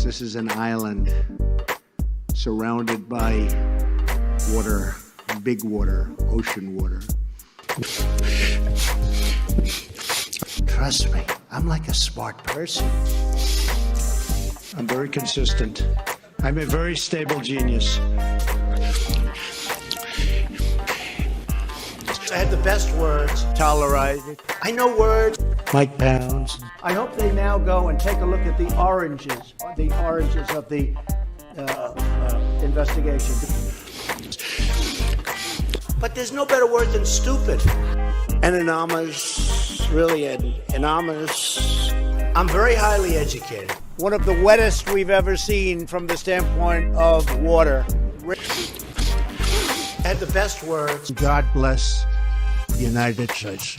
This is an island surrounded by water, big water, ocean water. Trust me, I'm like a smart person. I'm very consistent. I'm a very stable genius. I had the best words. Tolerated. I know words. Mike Pounds. I hope they now go and take a look at the oranges of the investigation. But there's no better word than stupid. Anonymous, really anonymous. I'm very highly educated. One of the wettest we've ever seen from the standpoint of water. I had the best words. God bless the United States.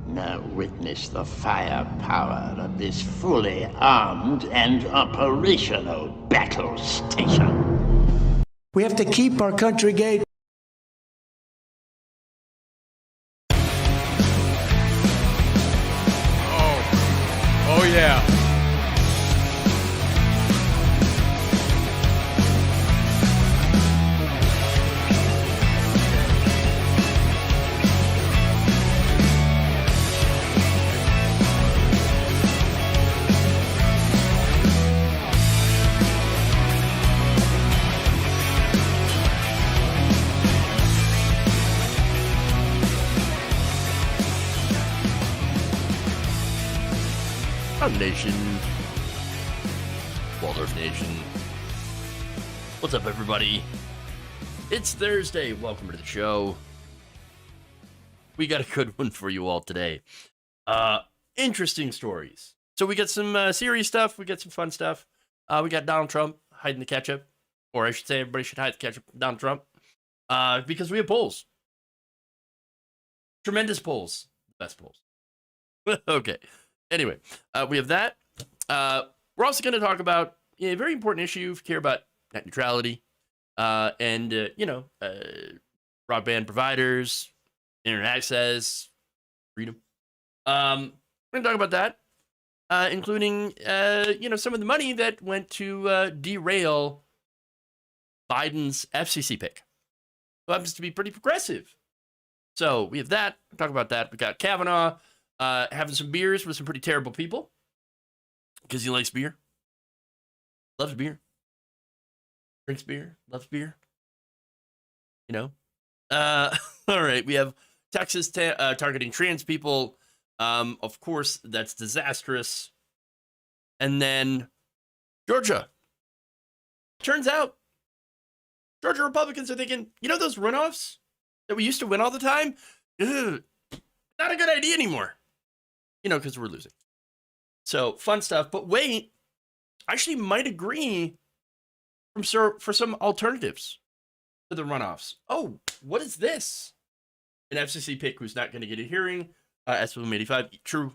Now witness the firepower of this fully armed and operational battle station. We have to keep our country gay. Oh yeah. Nation, Waldorf Nation. What's up, everybody? It's Thursday. Welcome to the show. We got a good one for you all today. Interesting stories. So we got some serious stuff. We got some fun stuff. We got Donald Trump hiding the ketchup, or I should say, everybody should hide the ketchup from Donald Trump, because we have polls. Tremendous polls. Best polls. Okay. Anyway, we have that. We're also going to talk about a very important issue if you care about net neutrality and, broadband providers, internet access, freedom. We're going to talk about that, including, some of the money that went to derail Biden's FCC pick. It happens to be pretty progressive. So we have that. We'll talk about that. We got Kavanaugh. Having some beers with some pretty terrible people because he likes beer, loves beer, drinks beer, loves beer. All right, we have Texas targeting trans people. Of course, that's disastrous. And then Georgia. Turns out Georgia Republicans are thinking, those runoffs that we used to win all the time? Ugh, not a good idea anymore. Because we're losing. So, fun stuff. But wait, I actually might agree for some alternatives to the runoffs. Oh, what is this? An FCC pick who's not going to get a hearing. SB 85. True.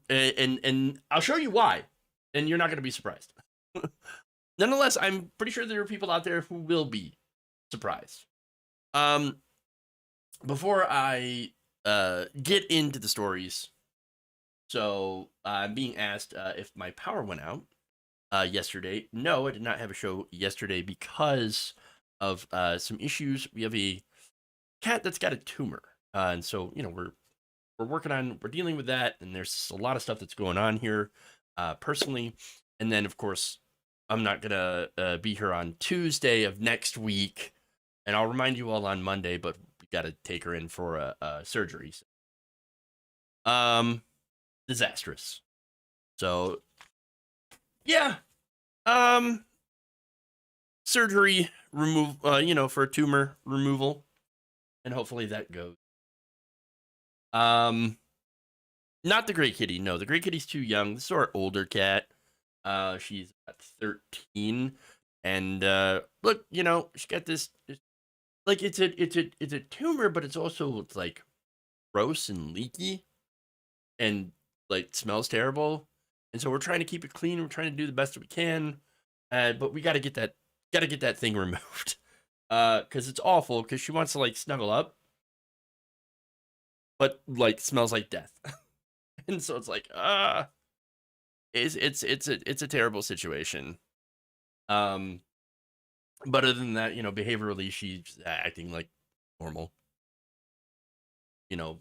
And I'll show you why. And you're not going to be surprised. Nonetheless, I'm pretty sure there are people out there who will be surprised. Before I get into the stories. So I'm being asked if my power went out yesterday. No, I did not have a show yesterday because of some issues. We have a cat that's got a tumor, and so we're dealing with that, and there's a lot of stuff that's going on here personally. And then of course I'm not gonna be here on Tuesday of next week, and I'll remind you all on Monday, but got to take her in for a surgery. Disastrous. So, yeah. Surgery for a tumor removal, and hopefully that goes. Not the Gray Kitty. No, the Gray Kitty's too young. This is our older cat. She's about 13, and look, she got this. Like it's a tumor, but it's also like gross and leaky, and like smells terrible. And so we're trying to keep it clean. We're trying to do the best that we can, but we got to get that thing removed, because it's awful. Because she wants to like snuggle up, but like smells like death, And so it's like, it's a terrible situation. But other than that, behaviorally, she's acting like normal.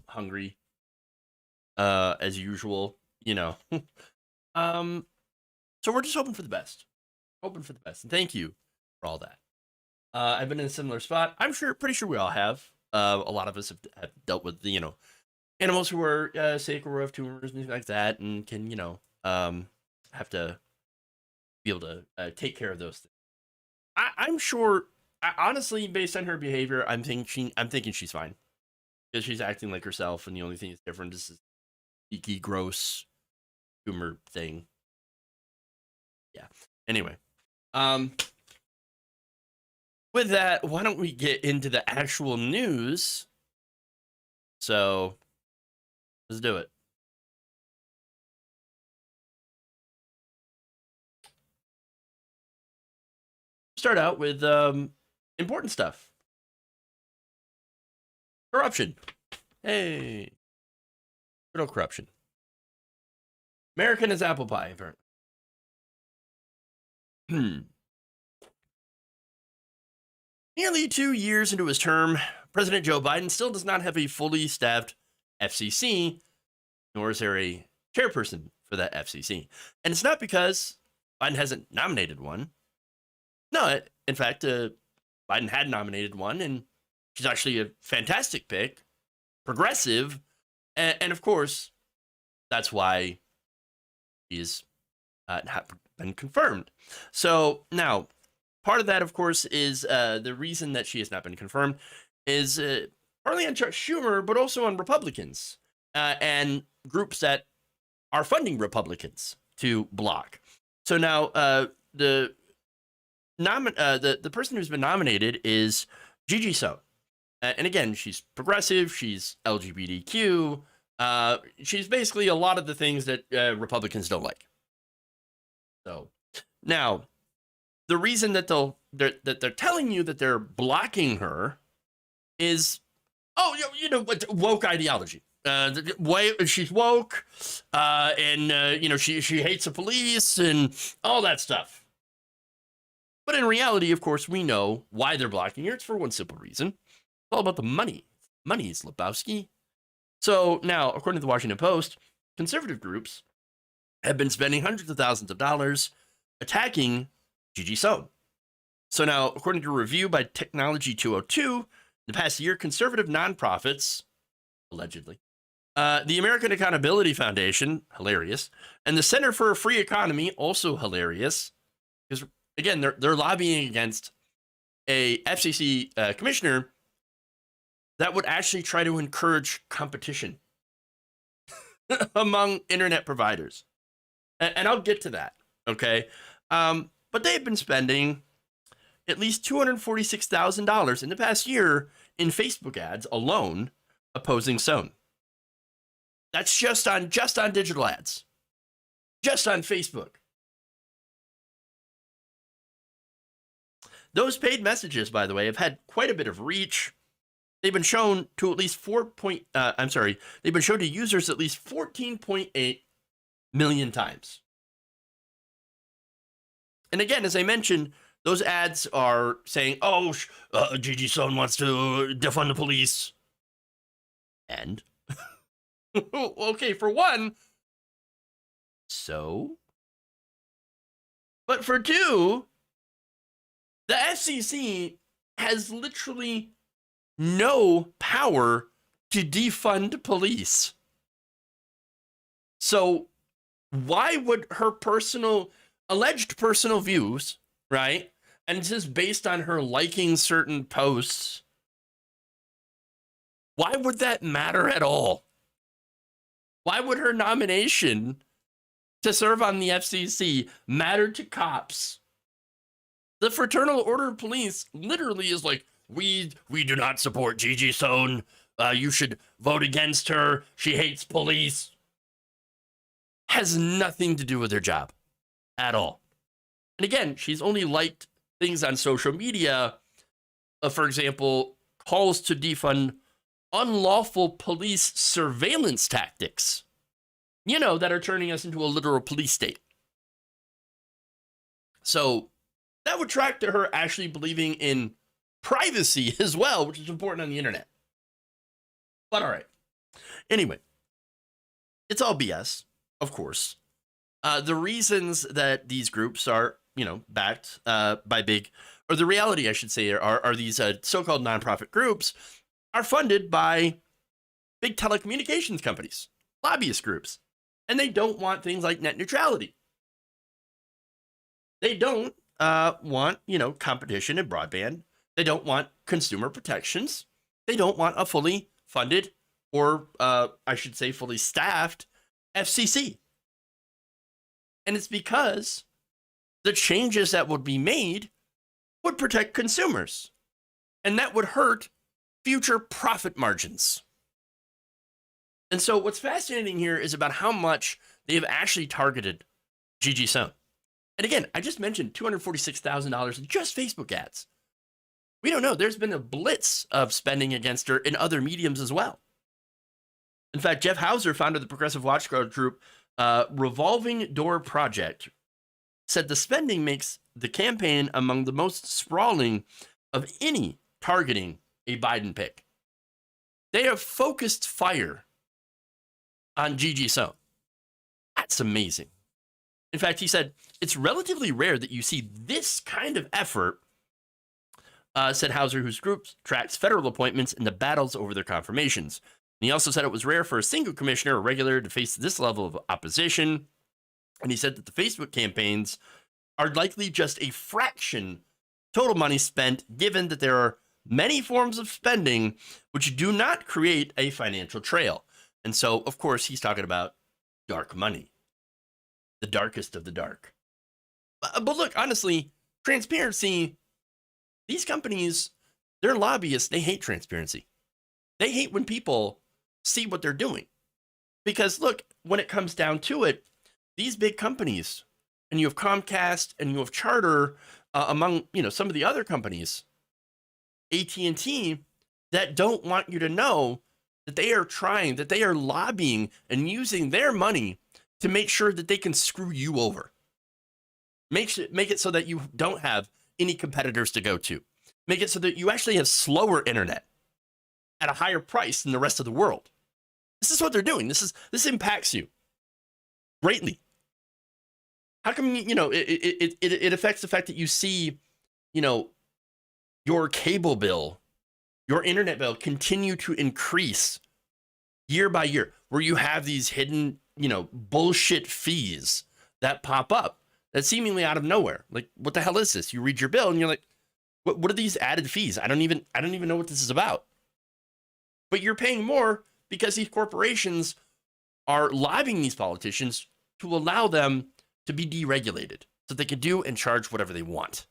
Hungry, as usual. So we're just hoping for the best. Hoping for the best, and thank you for all that. I've been in a similar spot. I'm pretty sure we all have. A lot of us have dealt with animals who are sick or have tumors and things like that, and can have to be able to take care of those things. I'm sure. Honestly, based on her behavior, I'm thinking she's fine because she's acting like herself, and the only thing that's different is this geeky, gross tumor thing. Yeah. Anyway, with that, why don't we get into the actual news? So let's do it. Start out with important stuff. Corruption. Hey. Good old corruption. American is apple pie, apparently. Nearly 2 years into his term, President Joe Biden still does not have a fully staffed FCC, nor is there a chairperson for that FCC. And it's not because Biden hasn't nominated one. No, in fact, Biden had nominated one, and she's actually a fantastic pick, progressive, and of course, that's why she's not been confirmed. So now, part of that, of course, is the reason that she has not been confirmed is partly on Chuck Schumer, but also on Republicans and groups that are funding Republicans to block. So now the person who's been nominated is Gigi Sohn. And again, she's progressive, she's LGBTQ, she's basically a lot of the things that Republicans don't like. So now, the reason that they're telling you that they're blocking her is, woke ideology. She's woke, and she hates the police and all that stuff. But in reality, of course, we know why they're blocking her. It's for one simple reason. It's all about the money. Money is Lebowski. So now, according to the Washington Post, conservative groups have been spending hundreds of thousands of dollars attacking Gigi Sohn. So now, according to a review by Technology 202, the past year, conservative nonprofits, allegedly, the American Accountability Foundation, hilarious, and the Center for a Free Economy, also hilarious, because again, they're lobbying against a FCC commissioner that would actually try to encourage competition among internet providers. And I'll get to that, okay? But they've been spending at least $246,000 in the past year in Facebook ads alone opposing Sohn. That's just on digital ads, just on Facebook. Those paid messages, by the way, have had quite a bit of reach. They've been shown to at least they've been shown to users at least 14.8 million times. And again, as I mentioned, those ads are saying, Gigi Sohn wants to defund the police. And, okay, for one, so? But for two, the FCC has literally no power to defund police. So why would her alleged personal views, right? And it's just based on her liking certain posts. Why would that matter at all? Why would her nomination to serve on the FCC matter to cops? The Fraternal Order of Police literally is like, we do not support Gigi Sohn. You should vote against her. She hates police. Has nothing to do with her job at all. And again, she's only liked things on social media, for example, calls to defund unlawful police surveillance tactics. that are turning us into a literal police state. So that would track to her actually believing in privacy as well, which is important on the internet. But all right. Anyway, it's all BS, of course. The reasons that these groups are, backed by big, or the reality, I should say, are these so-called nonprofit groups are funded by big telecommunications companies, lobbyist groups, and they don't want things like net neutrality. They don't want, competition in broadband. They don't want consumer protections. They don't want a fully funded, or I should say fully staffed, FCC. And it's because the changes that would be made would protect consumers. And that would hurt future profit margins. And so what's fascinating here is about how much they have actually targeted Gigi Sohn. And again, I just mentioned $246,000 in just Facebook ads. We don't know. There's been a blitz of spending against her in other mediums as well. In fact, Jeff Hauser, founder of the progressive watchdog group Revolving Door Project, said the spending makes the campaign among the most sprawling of any targeting a Biden pick. They have focused fire on Gigi Sohn. That's amazing. In fact, he said, it's relatively rare that you see this kind of effort, said Hauser, whose group tracks federal appointments and the battles over their confirmations. And he also said it was rare for a single commissioner or regular to face this level of opposition. And he said that the Facebook campaigns are likely just a fraction total money spent, given that there are many forms of spending which do not create a financial trail. And so, of course, he's talking about dark money, the darkest of the dark. But look, honestly, transparency, these companies, they're lobbyists, they hate transparency. They hate when people see what they're doing. Because look, when it comes down to it, these big companies, and you have Comcast and you have Charter, among some of the other companies, AT&T, that don't want you to know that they are trying, that they are lobbying and using their money to make sure that they can screw you over. Make it so that you don't have any competitors to go to. Make it so that you actually have slower internet at a higher price than the rest of the world. This is what they're doing. This impacts you greatly. How come it affects the fact that you see, your cable bill, your internet bill continue to increase year by year, where you have these hidden, bullshit fees that pop up that seemingly out of nowhere. Like, what the hell is this? You read your bill and you're like, what are these added fees? I don't even know what this is about. But you're paying more because these corporations are lobbying these politicians to allow them to be deregulated so they can do and charge whatever they want.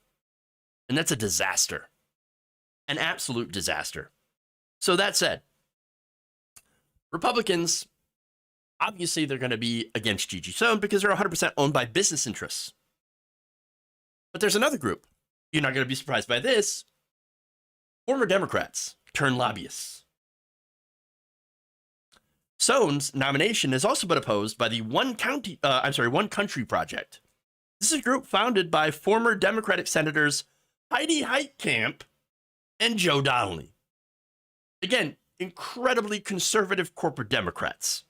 And that's a disaster. An absolute disaster. So that said, Republicans, obviously they're going to be against Gigi Sohn because they're 100% owned by business interests. But there's another group. You're not going to be surprised by this. Former Democrats turned lobbyists. Sohn's nomination has also been opposed by the One Country Project. This is a group founded by former Democratic Senators Heidi Heitkamp and Joe Donnelly. Again, incredibly conservative corporate Democrats.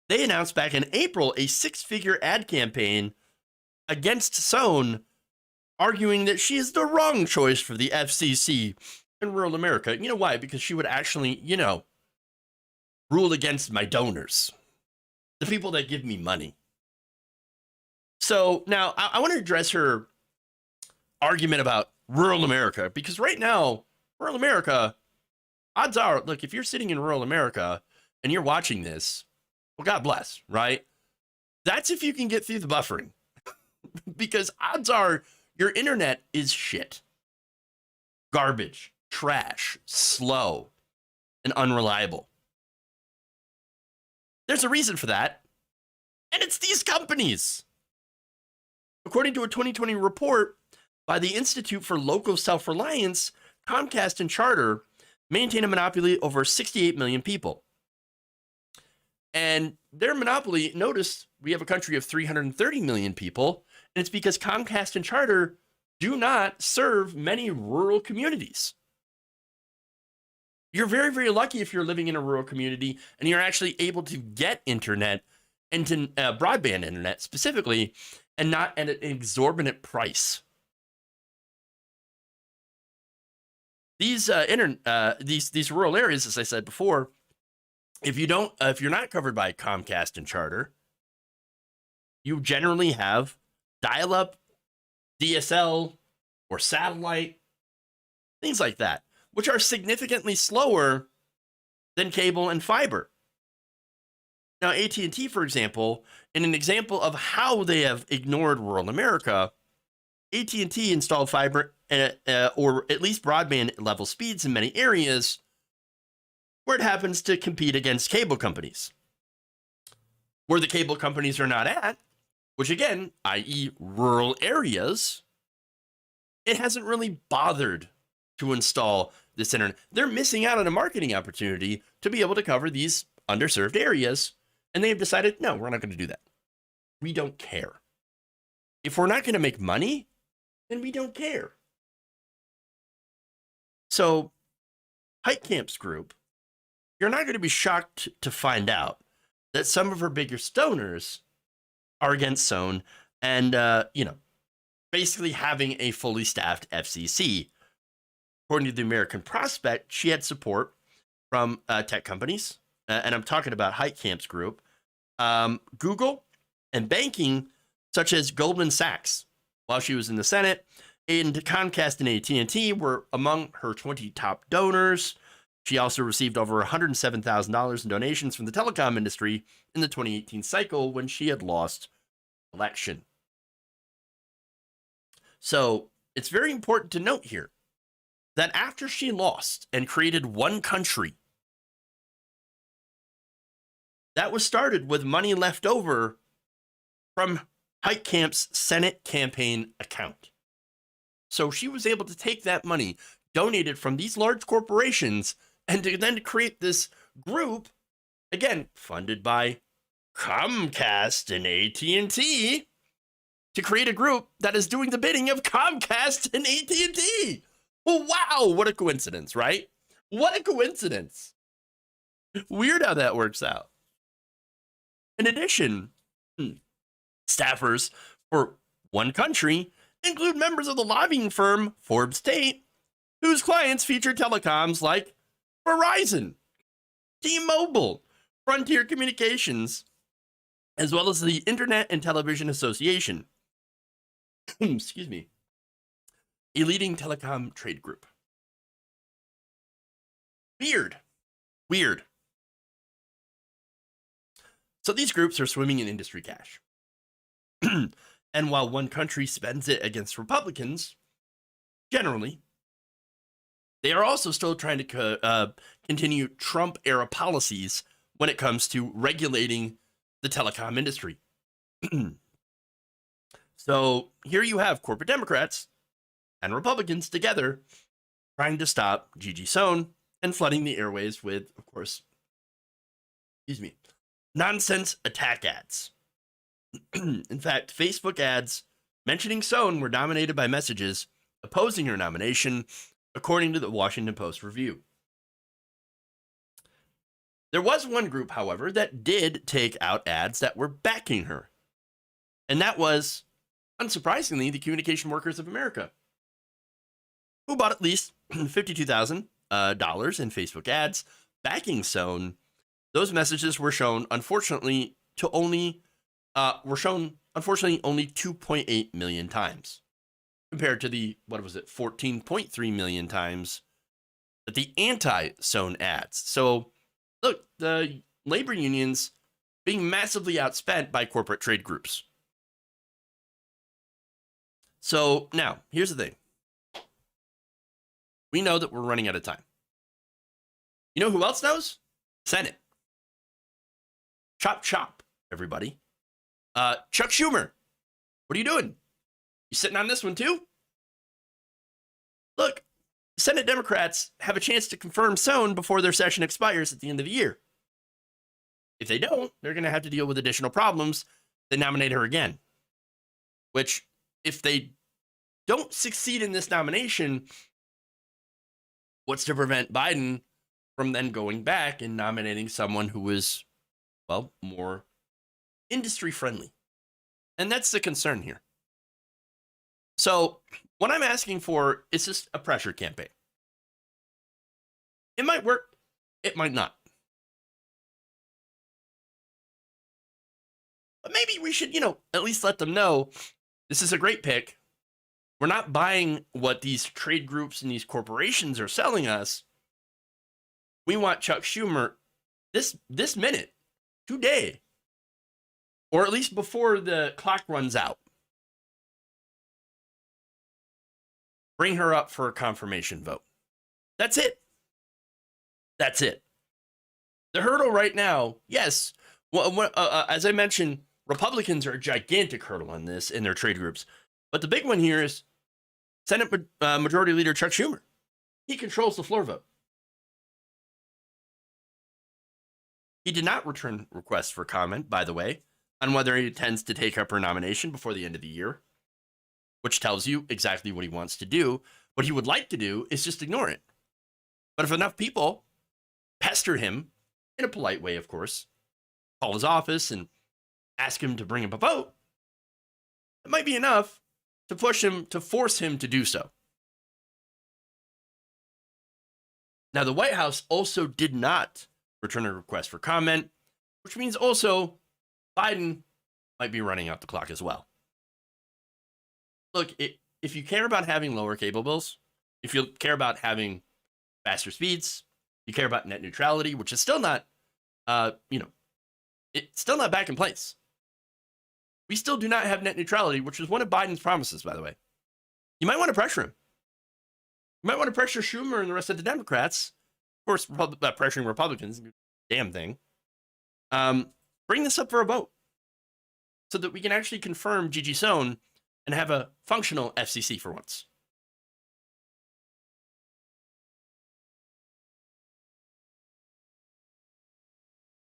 They announced back in April a 6-figure ad campaign against Sohn, arguing that she is the wrong choice for the FCC in rural America. You know why? Because she would actually, rule against my donors, the people that give me money. So now I want to address her argument about rural America, because right now, rural America, odds are, look, if you're sitting in rural America and you're watching this, well, God bless, right? That's if you can get through the buffering, because odds are your internet is shit, garbage, trash, slow, and unreliable. There's a reason for that, and it's these companies. According to a 2020 report by the Institute for Local Self-Reliance, Comcast and Charter maintain a monopoly over 68 million people. And their monopoly, notice we have a country of 330 million people, and it's because Comcast and Charter do not serve many rural communities. You're very, very lucky if you're living in a rural community and you're actually able to get internet and to broadband internet specifically, and not at an exorbitant price. These these rural areas, as I said before, if you're not covered by Comcast and Charter, you generally have dial-up, DSL, or satellite, things like that, which are significantly slower than cable and fiber. Now, AT&T, for example, in an example of how they have ignored rural America, AT&T installed fiber or at least broadband level speeds in many areas where it happens to compete against cable companies. Where the cable companies are not at, which again, i.e. rural areas, it hasn't really bothered to install this internet. They're missing out on a marketing opportunity to be able to cover these underserved areas, and they've decided, no, we're not going to do that. We don't care. If we're not going to make money, then we don't care. So, Heitkamp's group, you're not going to be shocked to find out that some of her biggest donors are against SOAN and, basically having a fully staffed FCC. According to the American Prospect, she had support from tech companies, and I'm talking about Heitkamp's group, Google, and banking such as Goldman Sachs. While she was in the Senate, and Comcast and AT&T were among her 20 top donors. She also received over $107,000 in donations from the telecom industry in the 2018 cycle when she had lost election. So it's very important to note here that after she lost and created one country, that was started with money left over from Heitkamp's Senate campaign account. So she was able to take that money donated from these large corporations and to then create this group, again, funded by Comcast and AT&T, to create a group that is doing the bidding of Comcast and AT&T. Well, wow, what a coincidence, right? What a coincidence. Weird how that works out. In addition, staffers for one country include members of the lobbying firm Forbes Tate, whose clients feature telecoms like Verizon, T-Mobile, Frontier Communications, as well as the Internet and Television Association. Excuse me. A leading telecom trade group. Weird. So these groups are swimming in industry cash. And while one country spends it against Republicans, generally, they are also still trying to continue Trump-era policies when it comes to regulating the telecom industry. So here you have corporate Democrats and Republicans together trying to stop Gigi Sohn and flooding the airways with, of course, nonsense attack ads. In fact, Facebook ads mentioning Sohn were dominated by messages opposing her nomination, according to the Washington Post review. There was one group, however, that did take out ads that were backing her. And that was, unsurprisingly, the Communication Workers of America, who bought at least $52,000 in Facebook ads backing Sohn. Those messages were shown, unfortunately, only 2.8 million times, compared to the 14.3 million times that the anti-Sohn ads. So, look, the labor unions being massively outspent by corporate trade groups. So now, here's the thing. We know that we're running out of time. You know who else knows? Senate. Chop, chop, everybody. Chuck Schumer, what are you doing? You sitting on this one too? Look, Senate Democrats have a chance to confirm Sohn before their session expires at the end of the year. If they don't, they're going to have to deal with additional problems. They nominate her again, which if they don't succeed in this nomination, what's to prevent Biden from then going back and nominating someone who is, well, more industry friendly? And that's the concern here. So what I'm asking for is just a pressure campaign. It might work. It might not. But maybe we should, at least let them know this is a great pick. We're not buying what these trade groups and these corporations are selling us. We want Chuck Schumer this minute, today, or at least before the clock runs out. Bring her up for a confirmation vote. That's it. That's it. The hurdle right now, yes, as I mentioned, Republicans are a gigantic hurdle on this in their trade groups. But the big one here is Senate Majority Leader Chuck Schumer. He controls the floor vote. He did not return requests for comment, by the way, on whether he intends to take up her nomination before the end of the year, which tells you exactly what he wants to do. What he would like to do is just ignore it. But if enough people pester him, in a polite way, of course, call his office and ask him to bring up a vote, it might be enough to push him, to force him to do so. Now, the White House also did not return a request for comment, which means also Biden might be running out the clock as well. Look, if you care about having lower cable bills, if you care about having faster speeds, you care about net neutrality, which is still not, it's still not back in place. We still do not have net neutrality, which was one of Biden's promises, by the way. You might want to pressure him. You might want to pressure Schumer and the rest of the Democrats. Of course, pressuring Republicans, damn thing. Bring this up for a vote so that we can actually confirm Gigi Sohn and have a functional FCC for once.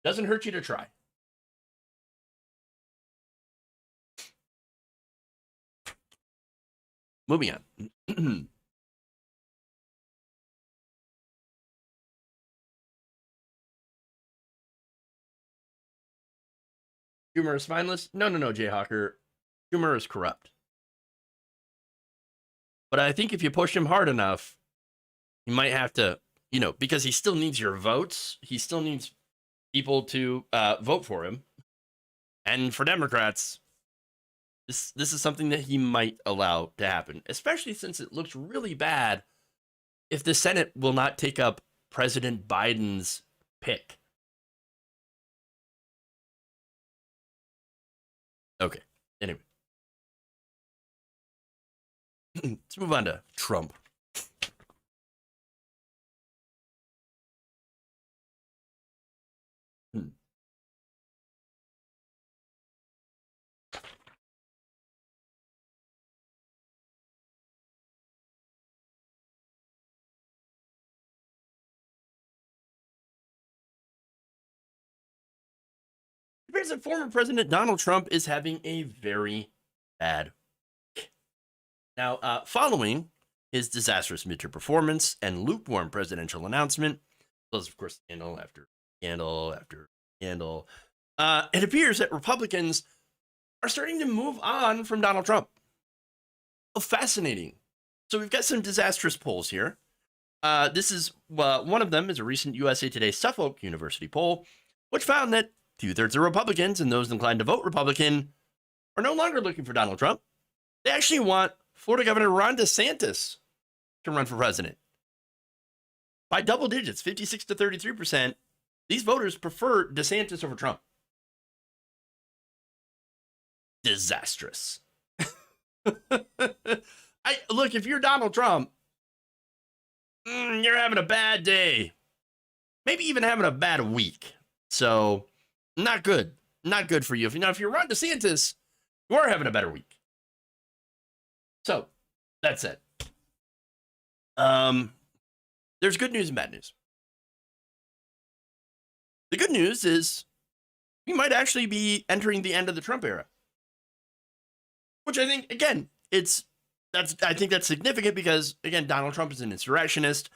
Doesn't hurt you to try. Moving on. Schumer is spineless? No, Jayhawker. Schumer is corrupt. But I think if you push him hard enough, you might have to, because he still needs your votes. He still needs people to vote for him. And for Democrats, this is something that he might allow to happen, especially since it looks really bad if the Senate will not take up President Biden's pick. Okay, anyway. Let's move on to Trump. It appears that former President Donald Trump is having a very bad week. Now, following his disastrous midterm performance and lukewarm presidential announcement, plus, of course, scandal after scandal after scandal, it appears that Republicans are starting to move on from Donald Trump. Oh, fascinating. So we've got some disastrous polls here. This is one of them is a recent USA Today Suffolk University poll, which found that 2/3 of Republicans and those inclined to vote Republican are no longer looking for Donald Trump. They actually want Florida Governor Ron DeSantis to run for president. By double digits, 56 to 33%, these voters prefer DeSantis over Trump. Disastrous. Look, if you're Donald Trump, you're having a bad day. Maybe even having a bad week. So, not good. Not good for you. If you're Ron DeSantis, you are having a better week. So, that's it. There's good news and bad news. The good news is we might actually be entering the end of the Trump era. Which I think, again, I think that's significant because, again, Donald Trump is an insurrectionist,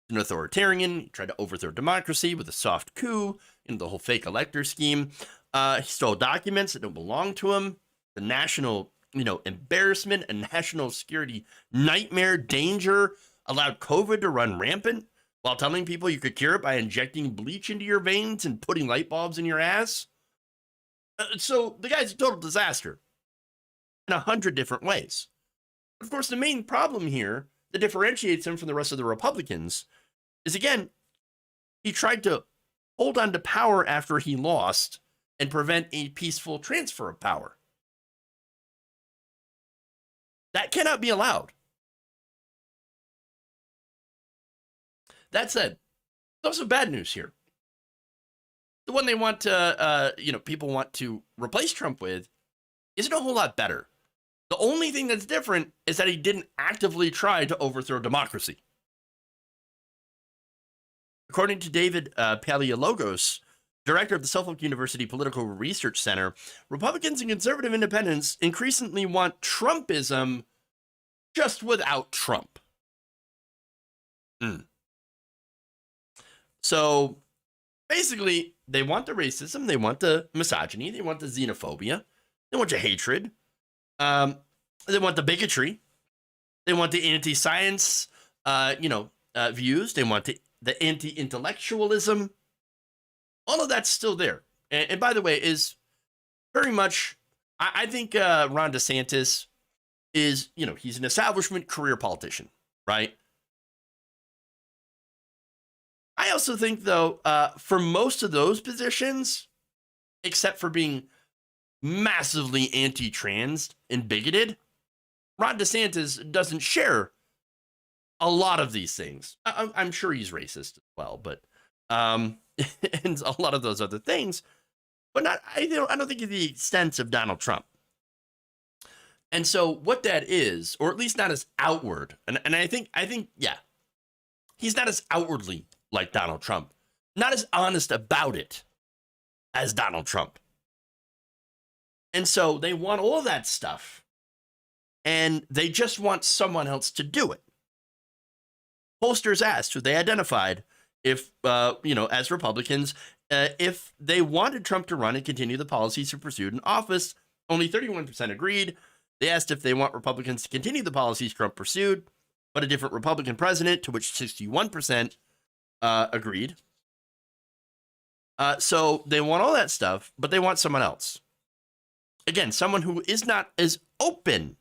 an authoritarian. He tried to overthrow democracy with a soft coup, the whole fake elector scheme. He stole documents that don't belong to him. The national, embarrassment and national security nightmare, danger, allowed COVID to run rampant while telling people you could cure it by injecting bleach into your veins and putting light bulbs in your ass. So the guy's a total disaster in 100 different ways. Of course, the main problem here that differentiates him from the rest of the Republicans is, again, he tried to hold on to power after he lost and prevent a peaceful transfer of power. That cannot be allowed. That said, there's also bad news here. The one they want to, people want to replace Trump with isn't a whole lot better. The only thing that's different is that he didn't actively try to overthrow democracy. According to David Paleologos, director of the Suffolk University Political Research Center, Republicans and conservative independents increasingly want Trumpism just without Trump. So basically, they want the racism, they want the misogyny, they want the xenophobia, they want your hatred, they want the bigotry, they want the anti-science, views, they want the anti-intellectualism. All of that's still there. And by the way, is very much, I think Ron DeSantis is, he's an establishment career politician, right? I also think, though, for most of those positions, except for being massively anti-trans and bigoted, Ron DeSantis doesn't share a lot of these things. I'm sure he's racist as well, but and a lot of those other things, but I don't think to the extent of Donald Trump. And so what that is, or at least not as outward, and I think, yeah, he's not as outwardly like Donald Trump, not as honest about it as Donald Trump. And so they want all that stuff, and they just want someone else to do it. Pollsters asked who they identified if, as Republicans, if they wanted Trump to run and continue the policies he pursued in office. Only 31% agreed. They asked if they want Republicans to continue the policies Trump pursued, but a different Republican president, to which 61% agreed. So they want all that stuff, but they want someone else. Again, someone who is not as open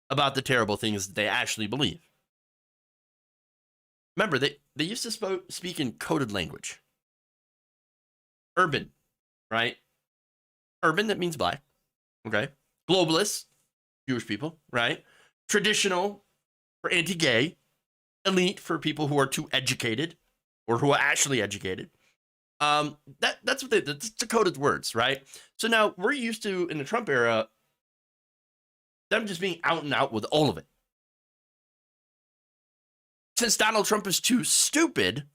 about the terrible things that they actually believe. Remember, they used to speak in coded language. Urban, right? Urban, that means black, okay? Globalists, Jewish people, right? Traditional for anti-gay. Elite for people who are too educated or who are actually educated. That's what that's the coded words, right? So now we're used to, in the Trump era, them just being out and out with all of it. Since Donald Trump is too stupid,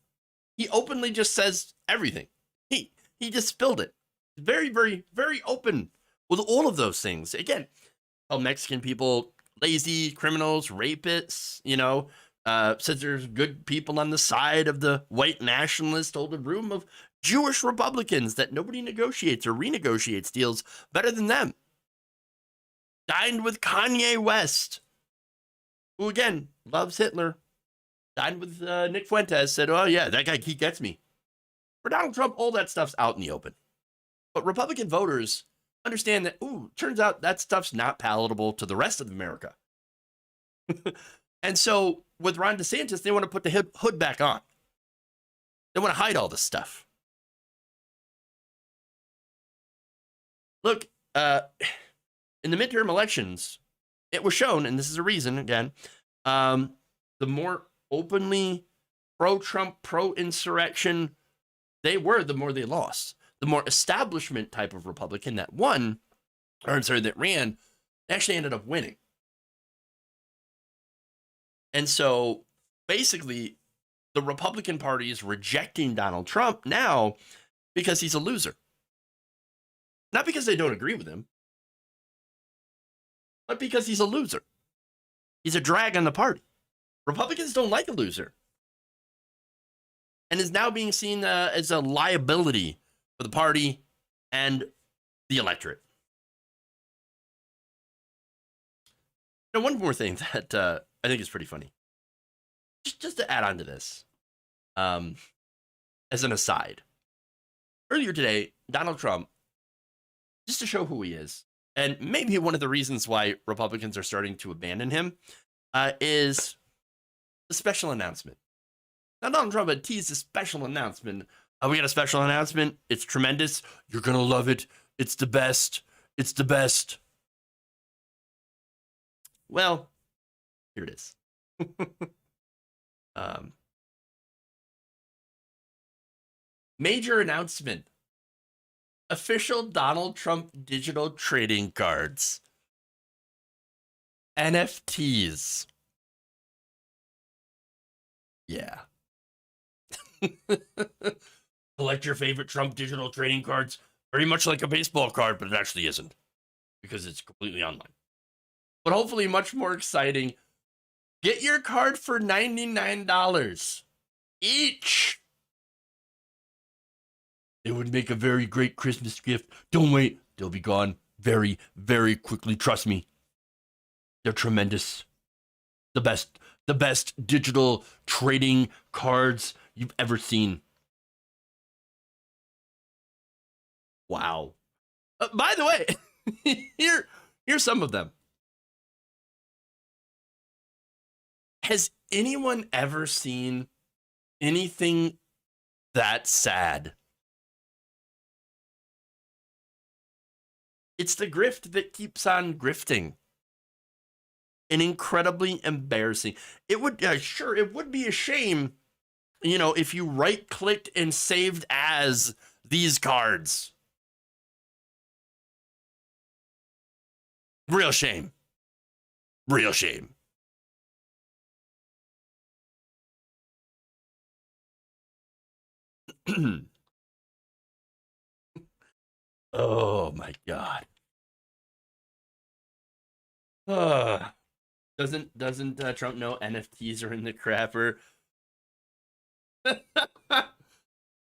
he openly just says everything. He just spilled it. Very, very, very open with all of those things. Again, Mexican people, lazy criminals, rapists, says there's good people on the side of the white nationalist, told a room of Jewish Republicans that nobody negotiates or renegotiates deals better than them. Dined with Kanye West, who again loves Hitler. Dined with Nick Fuentes, said, oh yeah, that guy, he gets me. For Donald Trump, all that stuff's out in the open. But Republican voters understand that, turns out that stuff's not palatable to the rest of America. And so with Ron DeSantis, they want to put the hood back on. They want to hide all this stuff. Look, in the midterm elections, it was shown, and this is a reason, again, the more openly pro-Trump, pro-insurrection they were, the more they lost. The more establishment type of Republican that ran, actually ended up winning. And so basically, the Republican Party is rejecting Donald Trump now because he's a loser. Not because they don't agree with him, but because he's a loser. He's a drag on the party. Republicans don't like a loser. And is now being seen as a liability for the party and the electorate. Now, one more thing that I think is pretty funny. Just to add on to this, as an aside. Earlier today, Donald Trump, just to show who he is, and maybe one of the reasons why Republicans are starting to abandon him, is a special announcement. Now, Donald Trump had teased a special announcement. We got a special announcement. It's tremendous. You're going to love it. It's the best. It's the best. Well, here it is. Major announcement. Official Donald Trump digital trading cards. NFTs. Yeah. Collect your favorite Trump digital trading cards. Very much like a baseball card, but it actually isn't. Because it's completely online. But hopefully much more exciting. Get your card for $99 each. It would make a very great Christmas gift. Don't wait. They'll be gone very, very quickly. Trust me. They're tremendous. The best digital trading cards you've ever seen. Wow. By the way, here's some of them. Has anyone ever seen anything that sad? It's the grift that keeps on grifting. And incredibly embarrassing. It would, sure, it would be a shame, if you right-clicked and saved as these cards. Real shame. Real shame. Oh my God. Doesn't Trump know NFTs are in the crapper?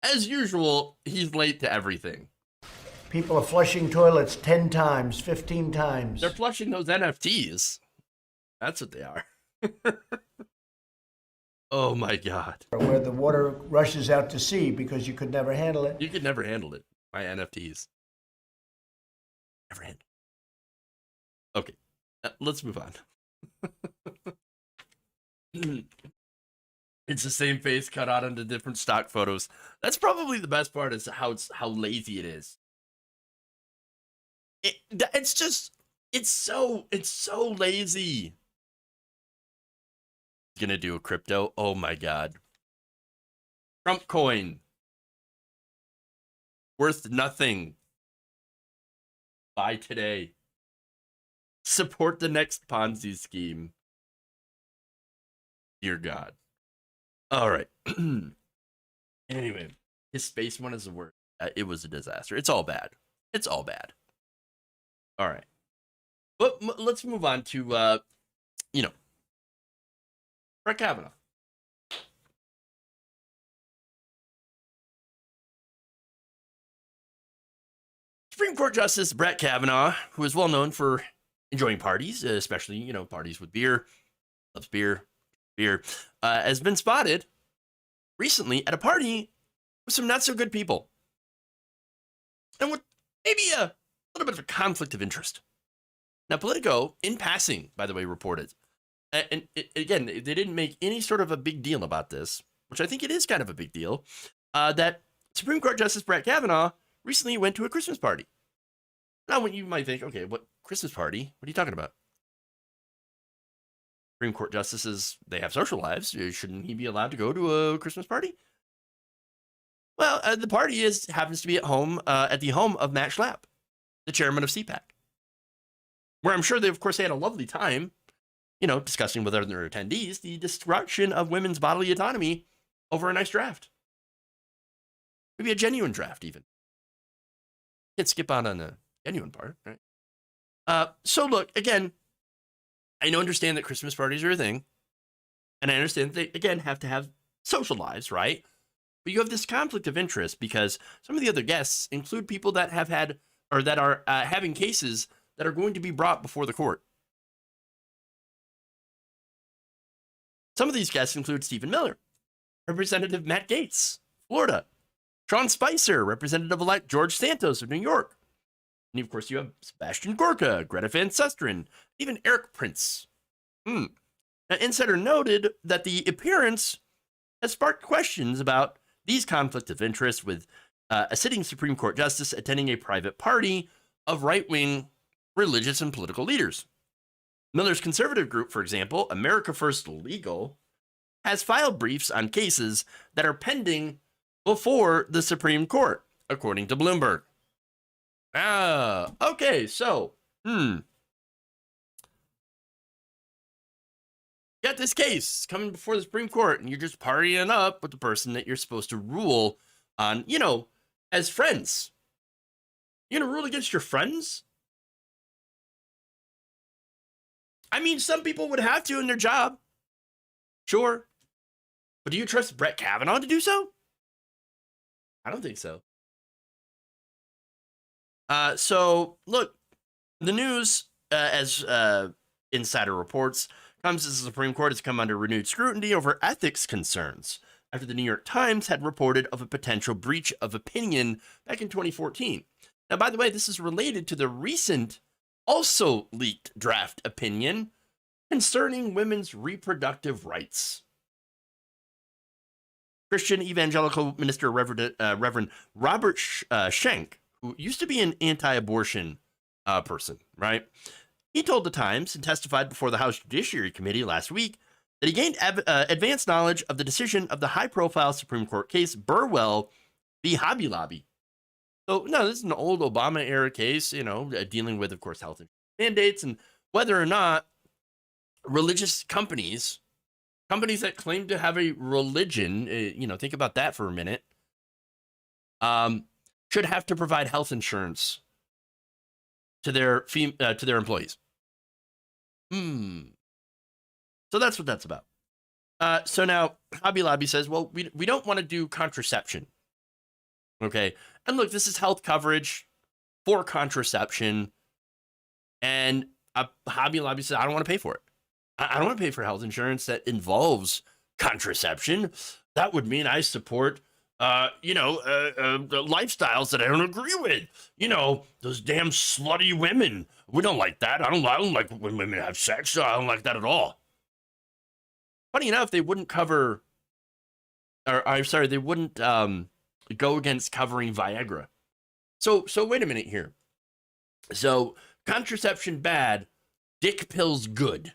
As usual, he's late to everything. People are flushing toilets 10 times, 15 times. They're flushing those NFTs. That's what they are. Oh my God. Where the water rushes out to sea because you could never handle it. You could never handle it. My NFTs. Never handle it. Okay. Let's move on. It's the same face cut out into different stock photos. That's probably the best part, is how lazy it is. It's so lazy. Gonna do a crypto. Oh my God. Trump coin. Worth nothing. Buy today. Support the next Ponzi scheme. Dear God. All right. Anyway, his space one is the worst. It was a disaster. It's all bad. It's all bad. All right. But let's move on to, Brett Kavanaugh. Supreme Court Justice Brett Kavanaugh, who is well known for enjoying parties, especially, parties with beer, loves beer, has been spotted recently at a party with some not so good people. And with maybe a little bit of a conflict of interest. Now, Politico, in passing, by the way, reported, and again, they didn't make any sort of a big deal about this, which I think it is kind of a big deal, that Supreme Court Justice Brett Kavanaugh recently went to a Christmas party. Now, you might think, okay, what Christmas party? What are you talking about? Supreme Court justices, they have social lives. Shouldn't he be allowed to go to a Christmas party? Well, the party happens to be at the home of Matt Schlapp, the chairman of CPAC, where I'm sure they, of course, they had a lovely time, discussing with other attendees the destruction of women's bodily autonomy over a nice draft. Maybe a genuine draft, even. Can't skip out on the genuine part, right? So look, again, I understand that Christmas parties are a thing, and I understand that they, again, have to have social lives, right? But you have this conflict of interest because some of the other guests include people that have had or that are having cases that are going to be brought before the court. Some of these guests include Stephen Miller, Representative Matt Gaetz, Florida, Sean Spicer, Representative-elect George Santos of New York. And of course, you have Sebastian Gorka, Greta Van Susteren, even Eric Prince. Now, Insider noted that the appearance has sparked questions about these conflicts of interest with a sitting Supreme Court justice attending a private party of right-wing religious and political leaders. Miller's conservative group, for example, America First Legal, has filed briefs on cases that are pending before the Supreme Court, according to Bloomberg. Okay, so, got this case coming before the Supreme Court, and you're just partying up with the person that you're supposed to rule on, as friends. You're going to rule against your friends? I mean, some people would have to in their job. Sure. But do you trust Brett Kavanaugh to do so? I don't think so. So, look, the news, as Insider reports, comes as the Supreme Court has come under renewed scrutiny over ethics concerns after the New York Times had reported of a potential breach of opinion back in 2014. Now, by the way, this is related to the recent, also leaked draft opinion concerning women's reproductive rights. Christian evangelical minister Reverend Robert Schenck, who used to be an anti-abortion person, right? He told the Times and testified before the House Judiciary Committee last week that he gained advanced knowledge of the decision of the high-profile Supreme Court case Burwell v. Hobby Lobby. So, no, this is an old Obama-era case, dealing with, of course, health mandates and whether or not religious companies that claim to have a religion, think about that for a minute, should have to provide health insurance to their employees. So that's what that's about. So now Hobby Lobby says, well, we don't want to do contraception. Okay. And look, this is health coverage for contraception. And Hobby Lobby says, I don't want to pay for it. I don't want to pay for health insurance that involves contraception. That would mean I support lifestyles that I don't agree with. Those damn slutty women. We don't like that. I don't like when women have sex. So I don't like that at all. Funny enough, they wouldn't cover, they wouldn't go against covering Viagra. So wait a minute here. So contraception bad, dick pills good.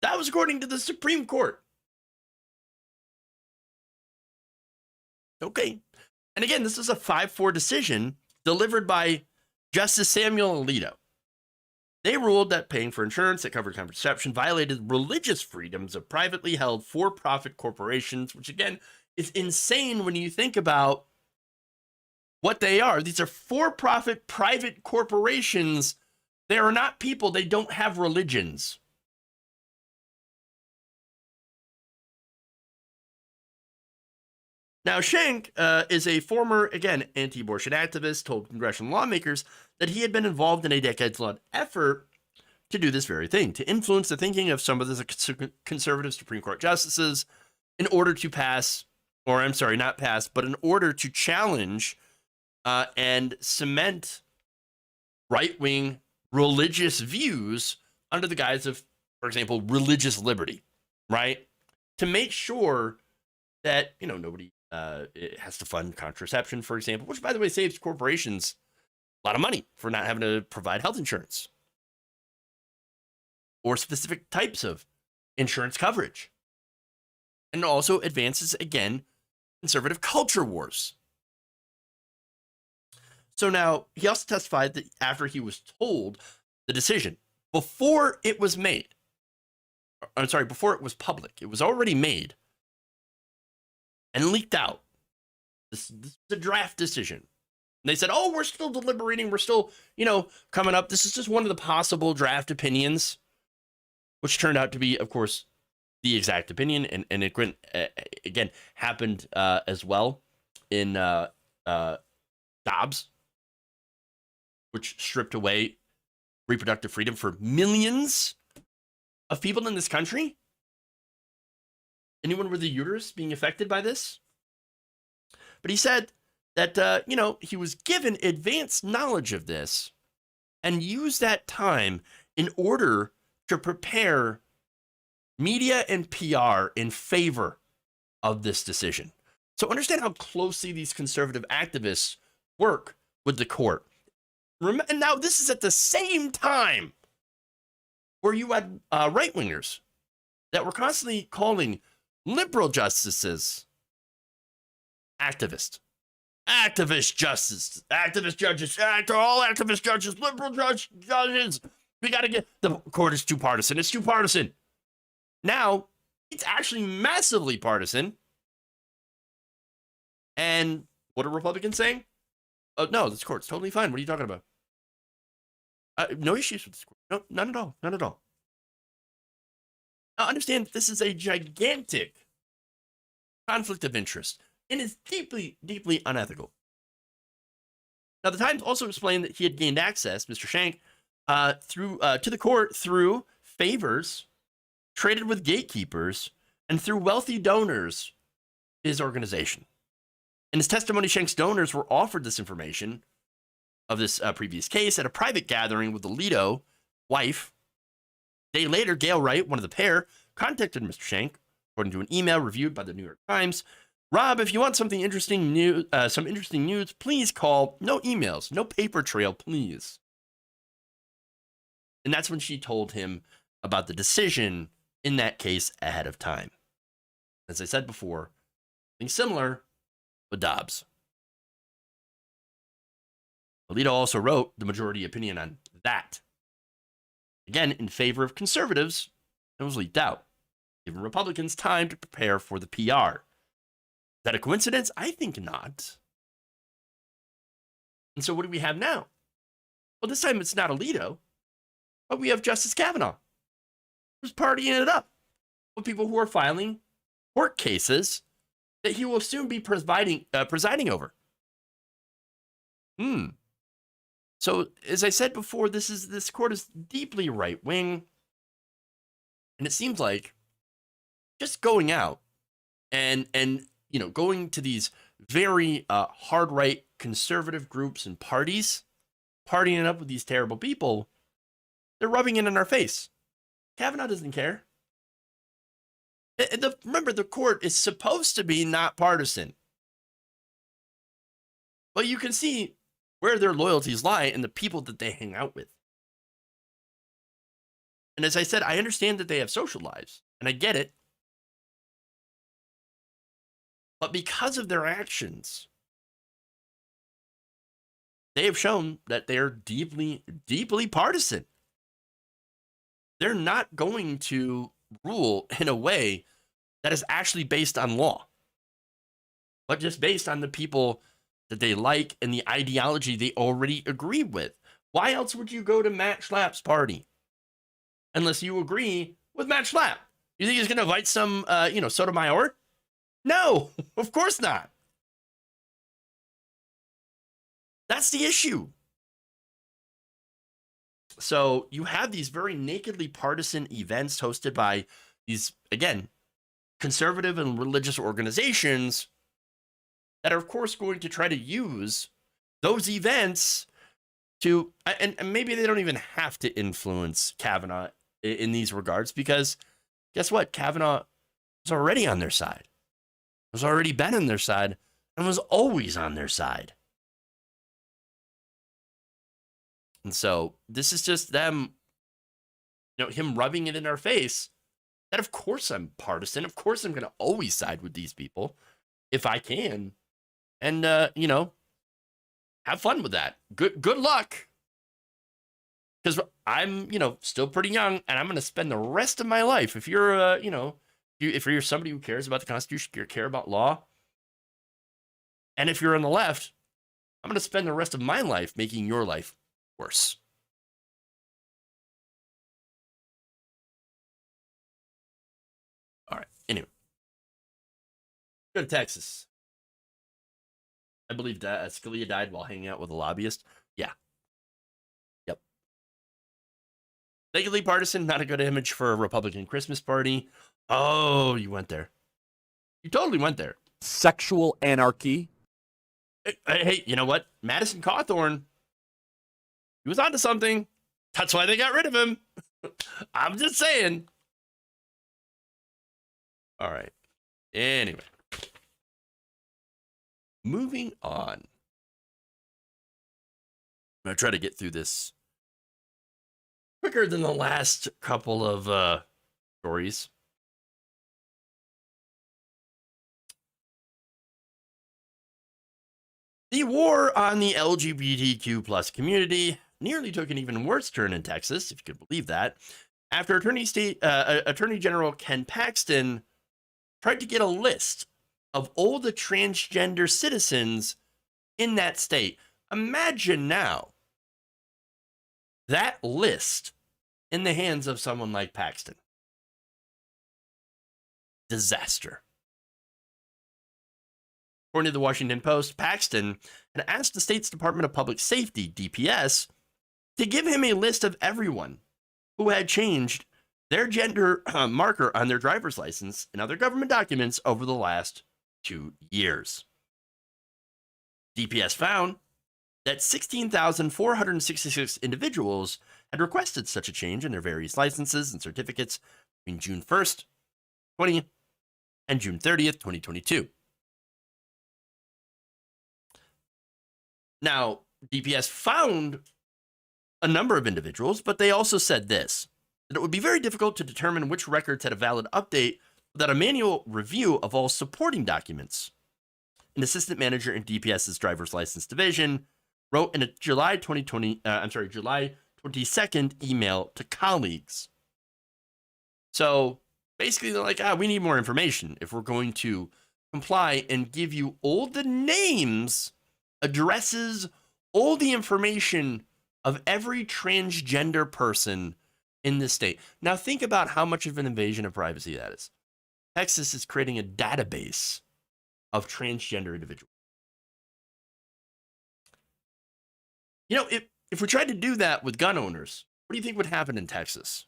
That was according to the Supreme Court. Okay. And again, this is a 5-4 decision delivered by Justice Samuel Alito. They ruled that paying for insurance that covered contraception violated religious freedoms of privately held for-profit corporations, which again is insane when you think about what they are. These are for-profit private corporations. They are not people. They don't have religions. Now, Schenck is a former, again, anti-abortion activist, told congressional lawmakers that he had been involved in a decades-long effort to do this very thing, to influence the thinking of some of the conservative Supreme Court justices in order to pass, or I'm sorry, not pass, but in order to challenge and cement right-wing religious views under the guise of, for example, religious liberty, right? To make sure that, nobody it has to fund contraception, for example, which, by the way, saves corporations a lot of money for not having to provide health insurance or specific types of insurance coverage. And also advances, again, conservative culture wars. So now he also testified that after he was told the decision, before it was made, before it was public, it was already made and leaked out This is a draft decision. And they said, oh, we're still deliberating. We're still, coming up. This is just one of the possible draft opinions, which turned out to be, of course, the exact opinion. And it, again, happened as well in Dobbs, which stripped away reproductive freedom for millions of people in this country. Anyone with a uterus being affected by this? But he said that, he was given advanced knowledge of this and used that time in order to prepare media and PR in favor of this decision. So understand how closely these conservative activists work with the court. And now this is at the same time where you had right-wingers that were constantly calling liberal justices activist justice, activist judges, all activist judges, liberal judges. We got to get, the court is too partisan. It's too partisan. Now it's actually massively partisan. And what are Republicans saying? Oh, no, this court's totally fine. What are you talking about? No issues with this court. No, none at all. None at all. Now, understand this is a gigantic conflict of interest and is deeply, deeply unethical. Now, the Times also explained that he had gained access, Mr. Shank, to the court through favors traded with gatekeepers and through wealthy donors to his organization. In his testimony, Shank's donors were offered this information of this previous case at a private gathering with Alito wife. A day later, Gail Wright, one of the pair, contacted Mr. Shank, according to an email reviewed by the New York Times. Rob, if you want some interesting news, please call. No emails, no paper trail, please. And that's when she told him about the decision in that case ahead of time. As I said before, something similar with Dobbs. Alito also wrote the majority opinion on that. Again, in favor of conservatives, it was leaked out, giving Republicans time to prepare for the PR. Is that a coincidence? I think not. And so what do we have now? Well, this time it's not Alito, but we have Justice Kavanaugh, who's partying it up with people who are filing court cases that he will soon be presiding over. So, as I said before, this court is deeply right-wing, and it seems like just going out and going to these very hard-right conservative groups and parties, partying it up with these terrible people, they're rubbing it in our face. Kavanaugh doesn't care. Remember, the court is supposed to be not partisan. But you can see where their loyalties lie and the people that they hang out with. And as I said, I understand that they have social lives, and I get it. But because of their actions, they have shown that they're deeply, deeply partisan. They're not going to rule in a way that is actually based on law, but just based on the people that they like and the ideology they already agree with. Why else would you go to Matt Schlapp's party unless you agree with Matt Schlapp? You think he's going to invite some, Sotomayor? No, of course not. That's the issue. So you have these very nakedly partisan events hosted by these, again, conservative and religious organizations that are, of course, going to try to use those events to, and maybe they don't even have to influence Kavanaugh in these regards, because guess what? Kavanaugh was already on their side, has already been on their side, and was always on their side. And so this is just them, him rubbing it in our face that, of course, I'm partisan. Of course, I'm going to always side with these people if I can. And, have fun with that. Good luck. Because I'm, still pretty young, and I'm going to spend the rest of my life. If you're, if you're somebody who cares about the Constitution, you care about law, And if you're on the left, I'm going to spend the rest of my life making your life worse. All right. Anyway, go to Texas. I believe that Scalia died while hanging out with a lobbyist. Yeah. Yep. Legally partisan, not a good image for a Republican Christmas party. Oh, you went there. You totally went there. Sexual anarchy. Hey, you know what? Madison Cawthorn, he was onto something. That's why they got rid of him. I'm just saying. All right. Anyway. Moving on. I'm going to try to get through this quicker than the last couple of stories. The war on the LGBTQ plus community nearly took an even worse turn in Texas, if you could believe that, after Attorney General Ken Paxton tried to get a list of all the transgender citizens in that state. Imagine now that list in the hands of someone like Paxton. Disaster. According to the Washington Post, Paxton had asked the state's Department of Public Safety, DPS, to give him a list of everyone who had changed their gender marker on their driver's license and other government documents over the last 2 years. DPS found that 16,466 individuals had requested such a change in their various licenses and certificates between June 1st, 2020 and June 30th, 2022. Now, DPS found a number of individuals, but they also said this, that it would be very difficult to determine which records had a valid update without a manual review of all supporting documents. An assistant manager in DPS's driver's license division wrote in a July 22nd email to colleagues. So basically they're like, we need more information if we're going to comply and give you all the names, addresses, all the information of every transgender person in the state. Now think about how much of an invasion of privacy that is. Texas is creating a database of transgender individuals. You know, if we tried to do that with gun owners, what do you think would happen in Texas?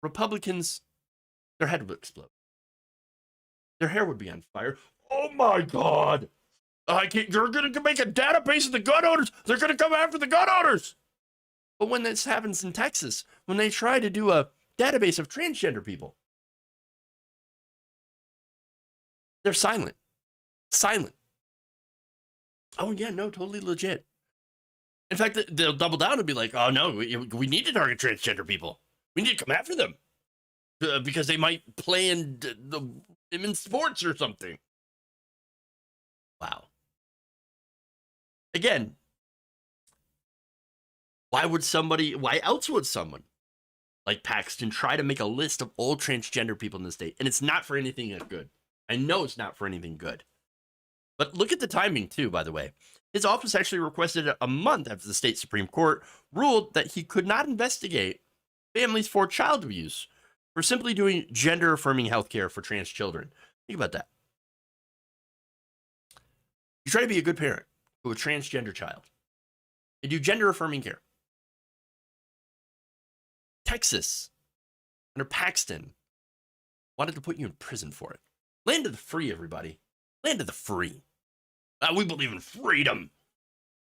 Republicans, their head would explode. Their hair would be on fire. Oh my God! You're going to make a database of the gun owners. They're going to come after the gun owners. But when this happens in Texas, when they try to do a database of transgender people, they're silent. Silent. Oh, yeah, no, totally legit. In fact, they'll double down and be like, oh, no, we need to target transgender people. We need to come after them because they might play in the women's sports or something. Wow. Again, why else would someone like Paxton try to make a list of all transgender people in the state? And it's not for anything good. I know it's not for anything good. But look at the timing, too, by the way. His office actually requested a month after the state Supreme Court ruled that he could not investigate families for child abuse for simply doing gender-affirming healthcare for trans children. Think about that. You try to be a good parent to a transgender child. You do gender-affirming care. Texas, under Paxton, wanted to put you in prison for it. Land of the free, everybody. Land of the free. We believe in freedom.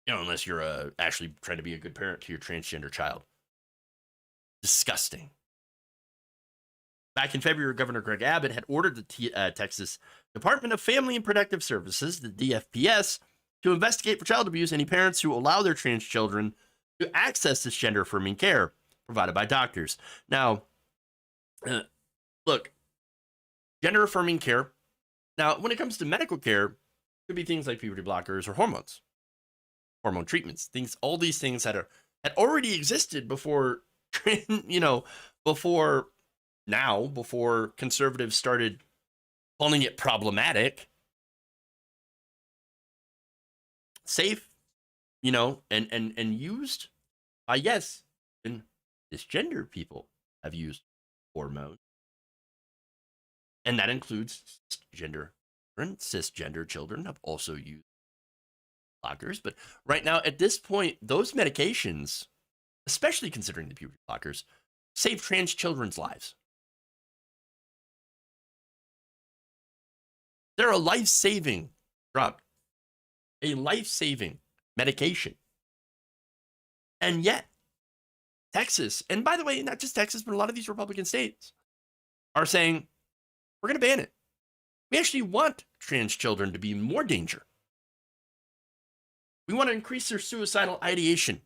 You know, unless you're actually trying to be a good parent to your transgender child. Disgusting. Back in February, Governor Greg Abbott had ordered the Texas Department of Family and Protective Services, the DFPS, to investigate for child abuse any parents who allow their trans children to access this gender-affirming care provided by doctors. Now, look, gender-affirming care. Now, when it comes to medical care, it could be things like puberty blockers or hormones, hormone treatments, all these things that had already existed before, before conservatives started calling it problematic. safe, and used by, yes, and cisgender people have used hormones. And that includes cisgender children have also used blockers. But right now, at this point, those medications, especially considering the puberty blockers, save trans children's lives. They're a life-saving drug, a life-saving medication. And yet, Texas, and by the way, not just Texas, but a lot of these Republican states are saying, we're going to ban it. We actually want trans children to be in more danger. We want to increase their suicidal ideation.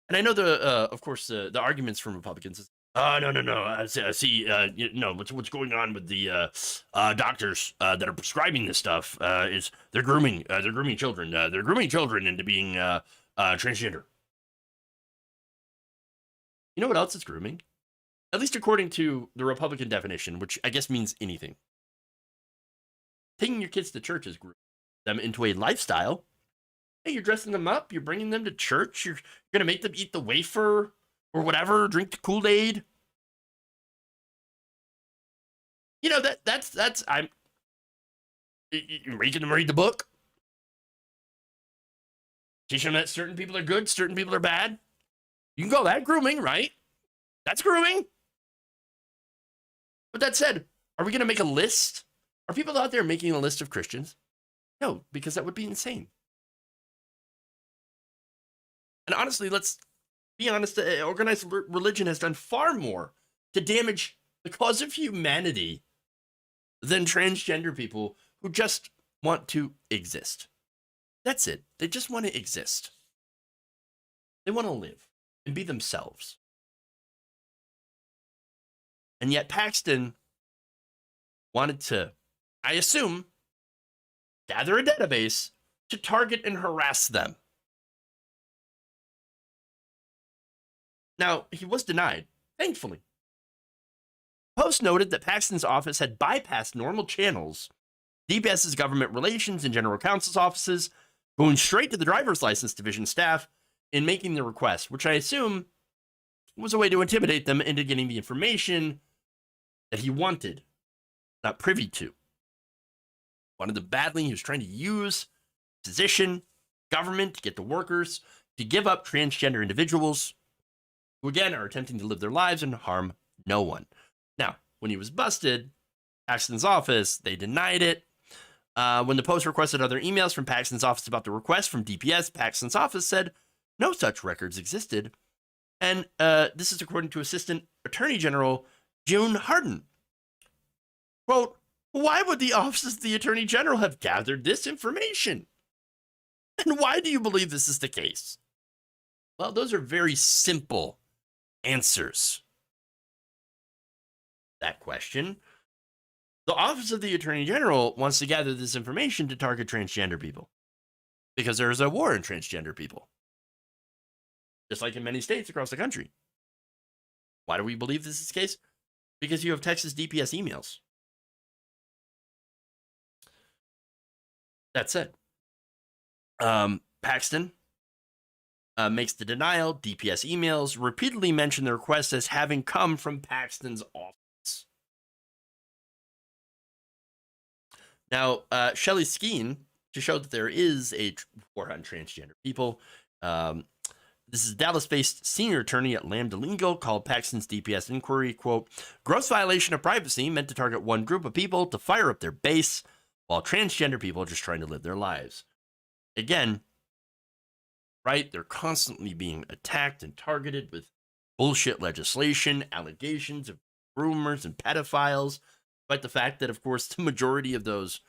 And I know of course, the arguments from Republicans is, no. See, what's going on with the doctors that are prescribing this stuff is they're grooming children. They're grooming children into being transgender. You know what else is grooming? At least according to the Republican definition, which I guess means anything. Taking your kids to church is grooming them into a lifestyle. Hey, you're dressing them up. You're bringing them to church. You're going to make them eat the wafer or whatever, drink the Kool-Aid. You're making them read the book. Teaching them that certain people are good, certain people are bad. You can call that grooming, right? That's grooming. But that said, are we going to make a list? Are people out there making a list of Christians? No, because that would be insane. And honestly, let's be honest, organized religion has done far more to damage the cause of humanity than transgender people who just want to exist. That's it. They just want to exist. They want to live and be themselves. And yet Paxton wanted to, I assume, gather a database to target and harass them. Now, he was denied, thankfully. Post noted that Paxton's office had bypassed normal channels, DPS's government relations and general counsel's offices, going straight to the driver's license division staff in making the request, which I assume was a way to intimidate them into getting the information that he wanted, not privy to. Wanted them badly. He was trying to use position, government to get the workers to give up transgender individuals who, again, are attempting to live their lives and harm no one. Now, when he was busted, Paxton's office, they denied it. When the Post requested other emails from Paxton's office about the request from DPS, Paxton's office said no such records existed. And this is according to Assistant Attorney General June Harden. Quote, why would the Office of the Attorney General have gathered this information? And why do you believe this is the case? Well, those are very simple answers. That question. The Office of the Attorney General wants to gather this information to target transgender people because there is a war in transgender people, just like in many states across the country. Why do we believe this is the case? Because you have Texas DPS emails. That said, Paxton makes the denial. DPS emails repeatedly mention the request as having come from Paxton's office. Now, Shelley Skeen, to show that there is a war on transgender people, this is Dallas-based senior attorney at Lambda Legal, called Paxton's DPS inquiry, quote, gross violation of privacy meant to target one group of people to fire up their base, while transgender people are just trying to live their lives. Again, right, they're constantly being attacked and targeted with bullshit legislation, allegations of groomers and pedophiles, despite the fact that, of course, the majority of those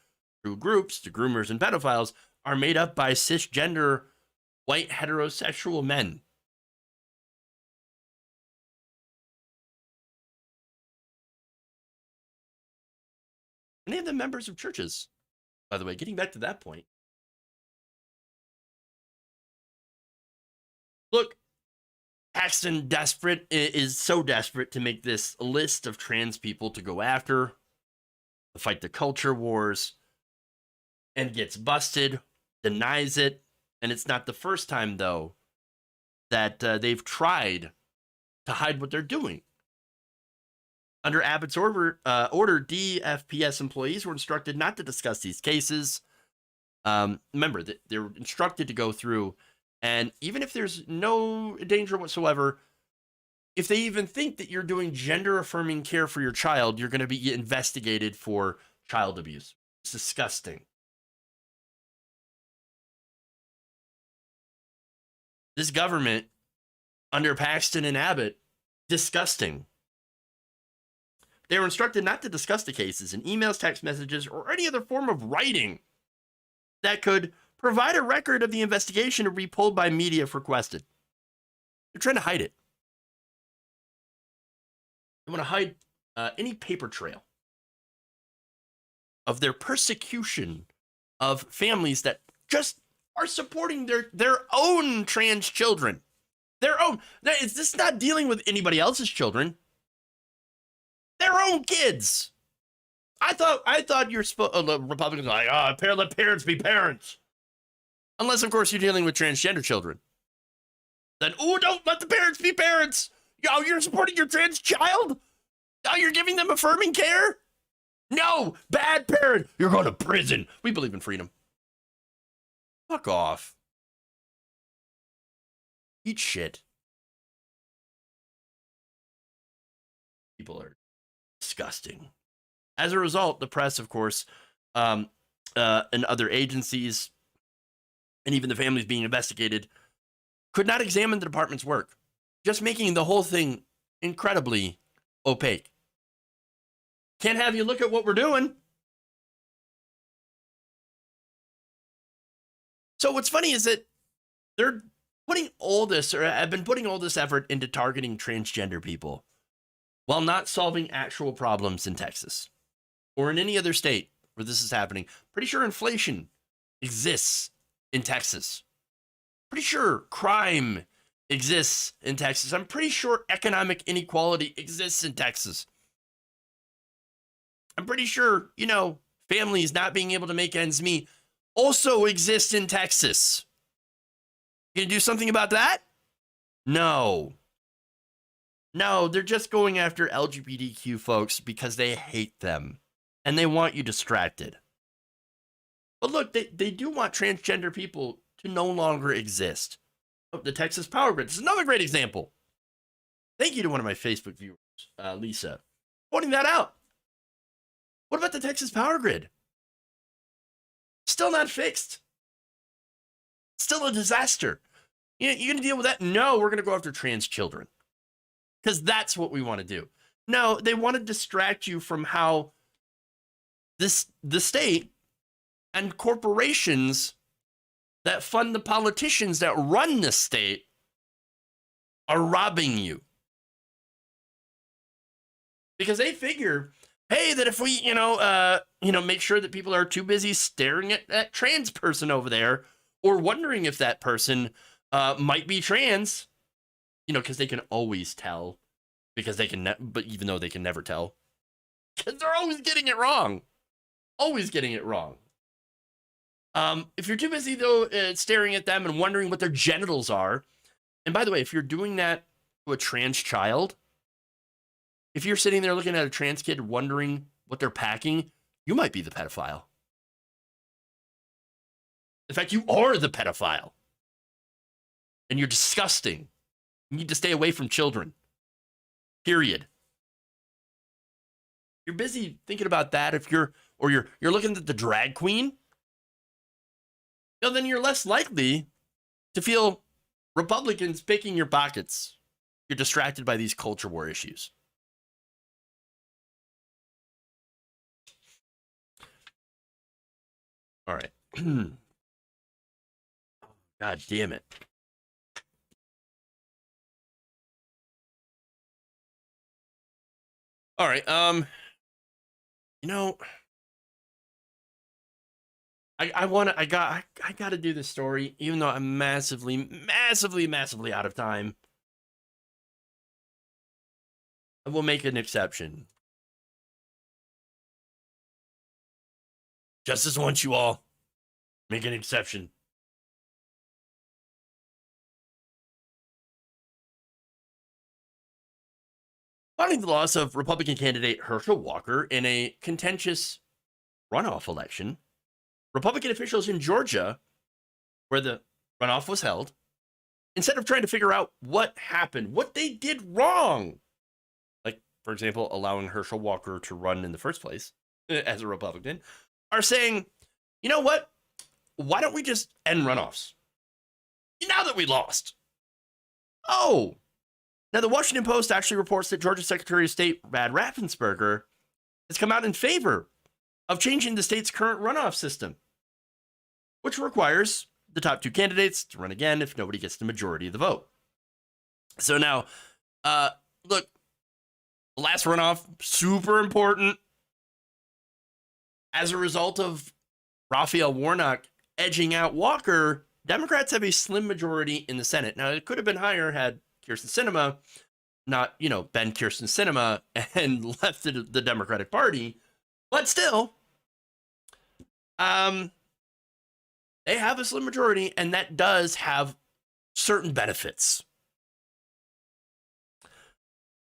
true groups, the groomers and pedophiles, are made up by cisgender, white, heterosexual men. Many of them members of churches, by the way, getting back to that point. Look, Paxton is so desperate to make this list of trans people to go after. to fight the culture wars and gets busted, denies it. And it's not the first time, though, that they've tried to hide what they're doing. Under Abbott's order, DFPS employees were instructed not to discuss these cases. Remember that they're instructed to go through, and even if there's no danger whatsoever, if they even think that you're doing gender-affirming care for your child, you're going to be investigated for child abuse. It's disgusting. This government, under Paxton and Abbott, disgusting. They were instructed not to discuss the cases in emails, text messages, or any other form of writing that could provide a record of the investigation or be pulled by media if requested. They're trying to hide it. They want to hide any paper trail of their persecution of families that just are supporting their own trans children. Their own. This is not dealing with anybody else's children. Their own kids. I thought you're supposed. Republicans are like, let parents be parents. Unless, of course, you're dealing with transgender children. Then, don't let the parents be parents. You're supporting your trans child. You're giving them affirming care. No, bad parent. You're going to prison. We believe in freedom. Fuck off. Eat shit. People are disgusting. As a result, the press, of course, and other agencies, and even the families being investigated, could not examine the department's work, just making the whole thing incredibly opaque. Can't have you look at what we're doing. So what's funny is that they're putting all this, or have been putting all this effort into targeting transgender people while not solving actual problems in Texas or in any other state where this is happening. Pretty sure inflation exists in Texas. Pretty sure crime exists in Texas. I'm pretty sure economic inequality exists in Texas. I'm pretty sure, families not being able to make ends meet also exist in Texas. You gonna do something about that? No. No, they're just going after LGBTQ folks because they hate them and they want you distracted. But look, they do want transgender people to no longer exist. Oh, the Texas Power Grid is another great example. Thank you to one of my Facebook viewers, Lisa, pointing that out. What about the Texas Power Grid? Still not fixed. Still a disaster. You're going to deal with that? No, we're going to go after trans children. Because that's what we want to do. No, they want to distract you from how the state and corporations that fund the politicians that run the state are robbing you. Because they figure, hey, that if we, make sure that people are too busy staring at that trans person over there or wondering if that person might be trans, because they can always tell, because they can, but even though they can never tell, because they're always getting it wrong. Always getting it wrong. If you're too busy, though, staring at them and wondering what their genitals are, and by the way, if you're doing that to a trans child, if you're sitting there looking at a trans kid wondering what they're packing, you might be the pedophile. In fact, you are the pedophile. And you're disgusting. You need to stay away from children. Period. You're busy thinking about that if you're looking at the drag queen, then you're less likely to feel Republicans picking your pockets. You're distracted by these culture war issues. All right. God damn it. All right. I got to do this story, even though I'm massively out of time. I will make an exception. Justice wants you all. Make an exception. Following the loss of Republican candidate Herschel Walker in a contentious runoff election, Republican officials in Georgia, where the runoff was held, instead of trying to figure out what happened, what they did wrong, like, for example, allowing Herschel Walker to run in the first place as a Republican, are saying, you know what? Why don't we just end runoffs? Now that we lost. Oh, now the Washington Post actually reports that Georgia Secretary of State Brad Raffensperger has come out in favor of changing the state's current runoff system, which requires the top two candidates to run again if nobody gets the majority of the vote. So now, look, the last runoff, super important. As a result of Raphael Warnock edging out Walker, Democrats have a slim majority in the Senate. Now, it could have been higher had Kirsten Sinema not, been Kirsten Sinema and left the Democratic Party. But still, they have a slim majority, and that does have certain benefits.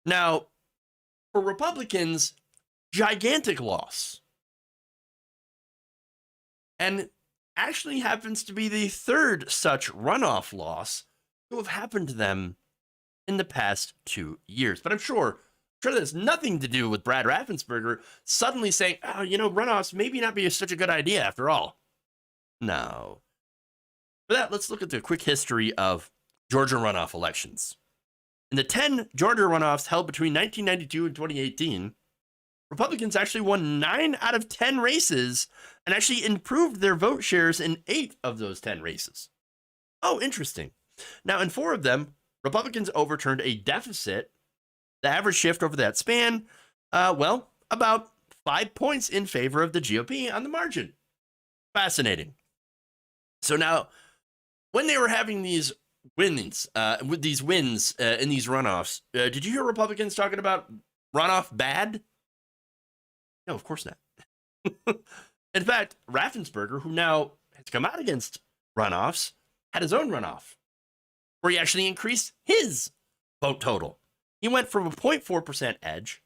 Now, for Republicans, gigantic loss. And actually happens to be the third such runoff loss to have happened to them in the past 2 years. But I'm sure that has nothing to do with Brad Raffensperger suddenly saying, oh, runoffs maybe not be such a good idea after all. No. For that, let's look at the quick history of Georgia runoff elections. In the 10 Georgia runoffs held between 1992 and 2018, Republicans actually won 9 out of 10 races and actually improved their vote shares in 8 of those 10 races. Oh, interesting. Now, in 4 of them, Republicans overturned a deficit. The average shift over that span, about 5 points in favor of the GOP on the margin. Fascinating. So now, when they were having these wins, in these runoffs, did you hear Republicans talking about runoff bad? No, of course not. In fact, Raffensperger, who now has come out against runoffs, had his own runoff, where he actually increased his vote total. He went from a 0.4% edge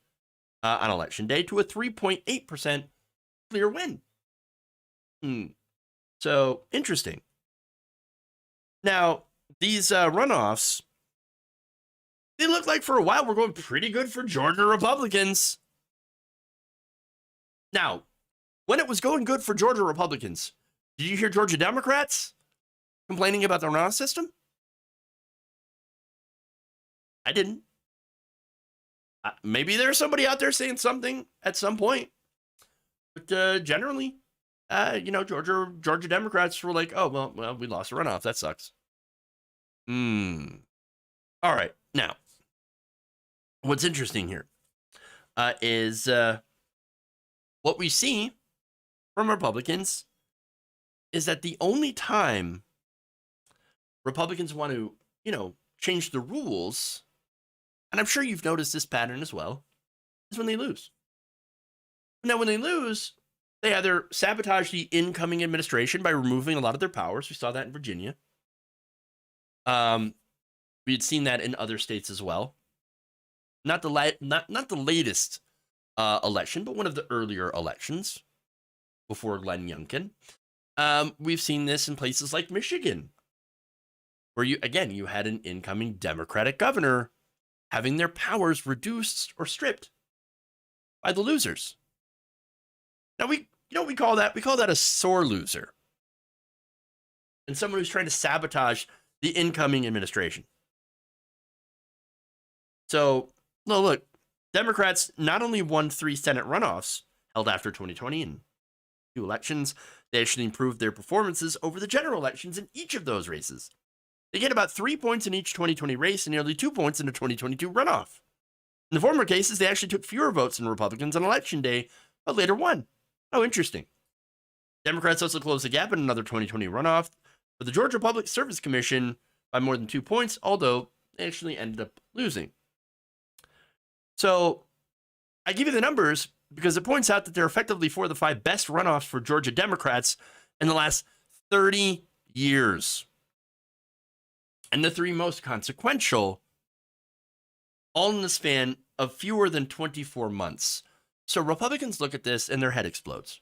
on election day to a 3.8% clear win. So, interesting. Now, these runoffs, they look like for a while we're going pretty good for Georgia Republicans. Now, when it was going good for Georgia Republicans, did you hear Georgia Democrats complaining about the runoff system? I didn't. Maybe there's somebody out there saying something at some point. But generally, Georgia Democrats were like, oh, well, we lost a runoff. That sucks. All right. Now, what's interesting here is what we see from Republicans is that the only time Republicans want to, change the rules, and I'm sure you've noticed this pattern as well, is when they lose. Now, when they lose, they either sabotage the incoming administration by removing a lot of their powers. We saw that in Virginia. We had seen that in other states as well. Not the latest election, but one of the earlier elections before Glenn Youngkin. We've seen this in places like Michigan, where you had an incoming Democratic governor having their powers reduced or stripped by the losers. Now we call that a sore loser, and someone who's trying to sabotage the incoming administration. So, look, Democrats not only won 3 Senate runoffs held after 2020 and 2 elections, they actually improved their performances over the general elections in each of those races. They get about 3 points in each 2020 race and nearly 2 points in the 2022 runoff. In the former cases, they actually took fewer votes than Republicans on election day, but later won. Oh, interesting. Democrats also closed the gap in another 2020 runoff for the Georgia Public Service Commission by more than 2 points, although they actually ended up losing. So I give you the numbers because it points out that there are effectively 4 of the 5 best runoffs for Georgia Democrats in the last 30 years. And the 3 most consequential, all in the span of fewer than 24 months. So Republicans look at this and their head explodes.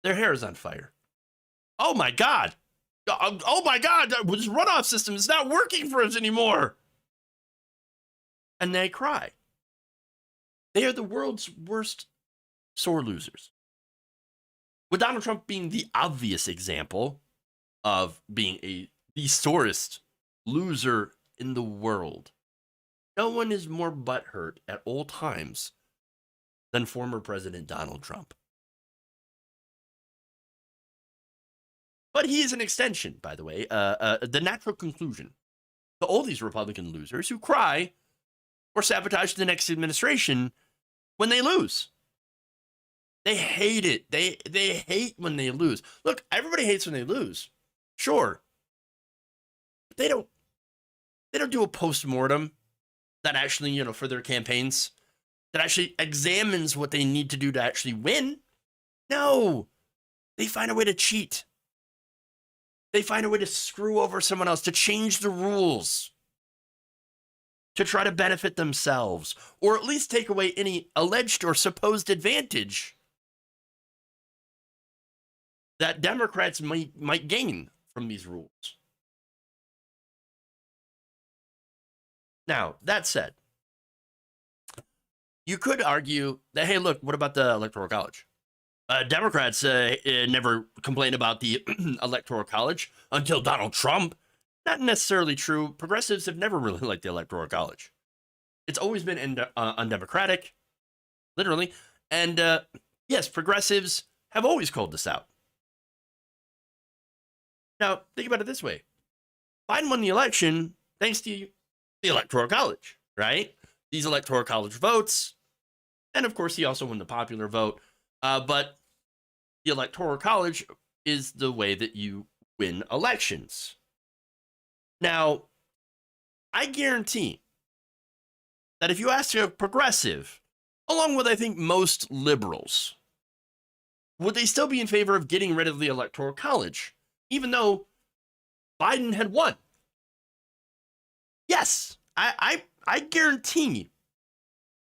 Their hair is on fire. Oh my God. Oh my God. This runoff system is not working for us anymore. And they cry. They are the world's worst sore losers. With Donald Trump being the obvious example of being the sorest loser in the world, no one is more butthurt at all times than former President Donald Trump. But he is an extension, by the way, the natural conclusion to all these Republican losers who cry or sabotage the next administration when they lose. They hate it. They hate when they lose. Look, everybody hates when they lose. Sure. But they don't do a post-mortem that actually, for their campaigns, that actually examines what they need to do to actually win. No. They find a way to cheat. They find a way to screw over someone else, to change the rules, to try to benefit themselves, or at least take away any alleged or supposed advantage that Democrats might gain from these rules. Now, that said, you could argue that, hey, look, what about the Electoral College? Democrats never complained about the Electoral College until Donald Trump. Not necessarily true. Progressives have never really liked the Electoral College. It's always been undemocratic, literally. And yes, progressives have always called this out. Now, think about it this way. Biden won the election thanks to the Electoral College, right? These Electoral College votes. And of course, he also won the popular vote. But the Electoral College is the way that you win elections. Now, I guarantee that if you ask a progressive, along with, I think, most liberals, would they still be in favor of getting rid of the Electoral College, even though Biden had won? Yes, I guarantee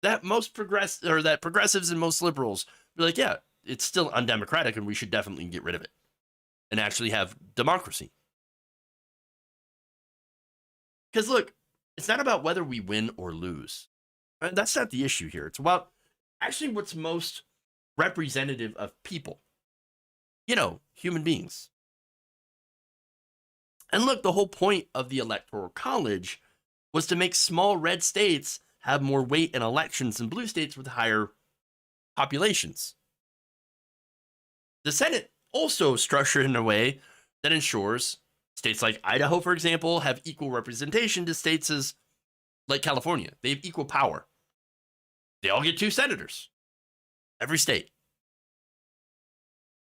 that that progressives and most liberals be like, yeah, it's still undemocratic and we should definitely get rid of it and actually have democracy. Because look, it's not about whether we win or lose. That's not the issue here. It's about actually what's most representative of people. Human beings. And look, the whole point of the Electoral College was to make small red states have more weight in elections than blue states with higher populations. The Senate also structured in a way that ensures states like Idaho, for example, have equal representation to states as like California. They have equal power. They all get 2 senators, every state.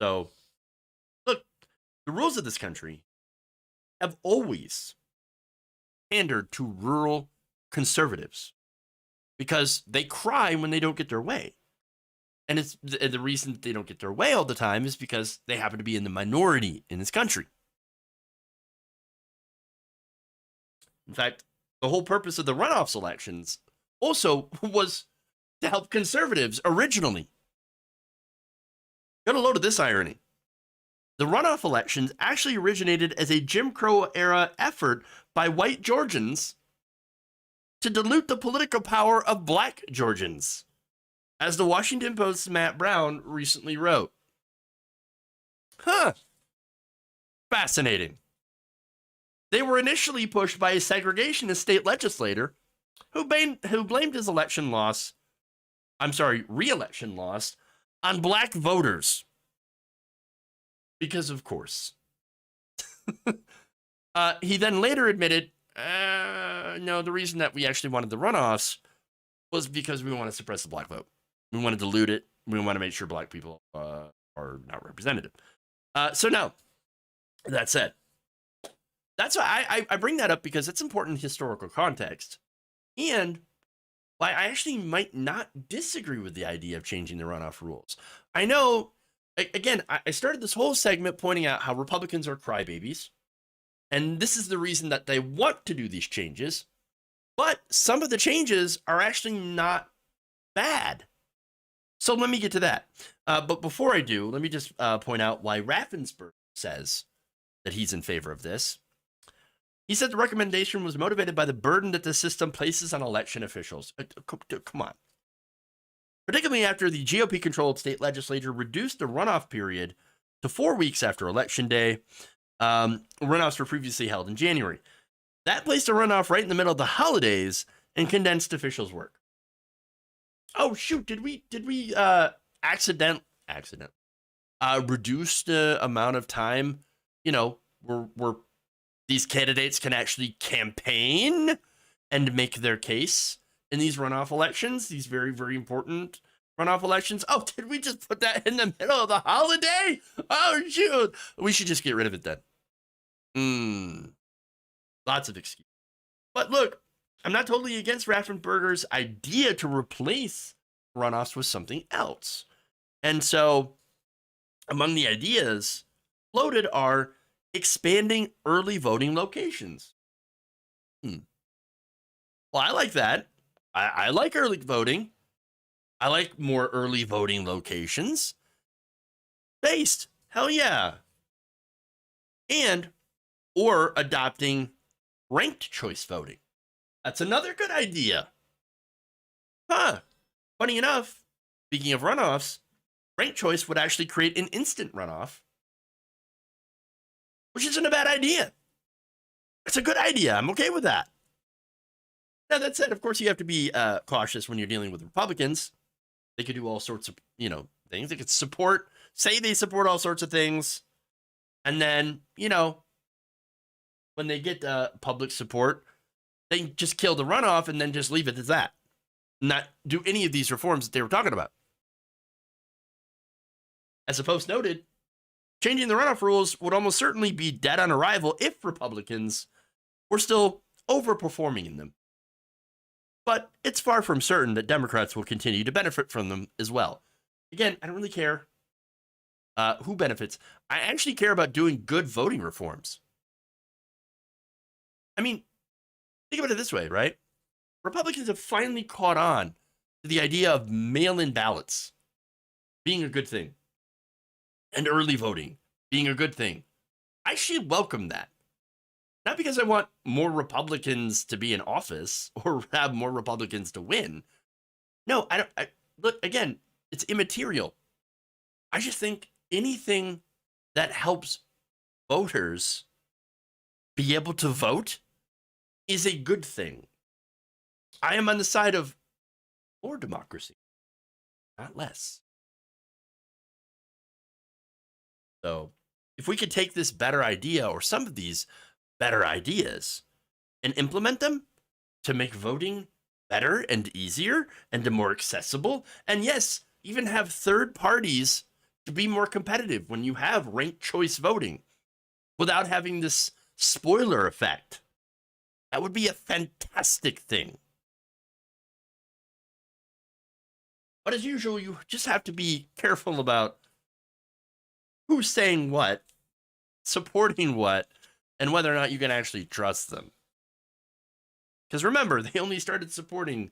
So, look, the rules of this country have always pandered to rural conservatives because they cry when they don't get their way. And it's the reason they don't get their way all the time is because they happen to be in the minority in this country. In fact, the whole purpose of the runoffs elections also was to help conservatives originally. Got a load of this irony. The runoff elections actually originated as a Jim Crow era effort by white Georgians to dilute the political power of black Georgians, as the Washington Post's Matt Brown recently wrote. Fascinating. They were initially pushed by a segregationist state legislator who blamed his re-election loss on black voters. Because, of course. He then later admitted, no, the reason that we actually wanted the runoffs was because we want to suppress the black vote. We want to dilute it. We want to make sure black people are not represented. So no, that said, that's why I bring that up because it's important historical context. And why I actually might not disagree with the idea of changing the runoff rules. I know, again, I started this whole segment pointing out how Republicans are crybabies, and this is the reason that they want to do these changes, but some of the changes are actually not bad. So let me get to that. But before I do, let me just point out why Raffensperger says that he's in favor of this. He said the recommendation was motivated by the burden that the system places on election officials. Come on. Particularly after the GOP-controlled state legislature reduced the runoff period to 4 weeks after Election Day. Runoffs were previously held in January. That placed a runoff right in the middle of the holidays and condensed officials' work. Oh shoot! Did we accident reduce the amount of time? Where these candidates can actually campaign and make their case in these runoff elections, these very, very important runoff elections. Oh, did we just put that in the middle of the holiday? Oh, shoot. We should just get rid of it then. Lots of excuses. But look, I'm not totally against Raffensperger's idea to replace runoffs with something else. And so among the ideas floated are expanding early voting locations. Well, I like that. I like early voting. I like more early voting locations. Based. Hell yeah. Or adopting ranked choice voting. That's another good idea. Funny enough, speaking of runoffs, ranked choice would actually create an instant runoff, which isn't a bad idea. It's a good idea. I'm okay with that. Now, that said, of course, you have to be cautious when you're dealing with Republicans. They could do all sorts of, things. They could say they support all sorts of things. And then, when they get public support, they just kill the runoff and then just leave it as that. Not do any of these reforms that they were talking about. As the Post noted, changing the runoff rules would almost certainly be dead on arrival if Republicans were still overperforming in them. But it's far from certain that Democrats will continue to benefit from them as well. Again, I don't really care who benefits. I actually care about doing good voting reforms. I mean, think about it this way, right? Republicans have finally caught on to the idea of mail-in ballots being a good thing and early voting being a good thing. I should welcome that. Not because I want more Republicans to be in office or have more Republicans to win. No, I don't. Look, again, it's immaterial. I just think anything that helps voters be able to vote is a good thing. I am on the side of more democracy, not less. So if we could take this better idea or some of these better ideas and implement them to make voting better and easier and more accessible, and yes, even have third parties to be more competitive when you have ranked choice voting without having this spoiler effect, that would be a fantastic thing. But as usual, you just have to be careful about who's saying what, supporting what, and whether or not you can actually trust them. Because remember, they only started supporting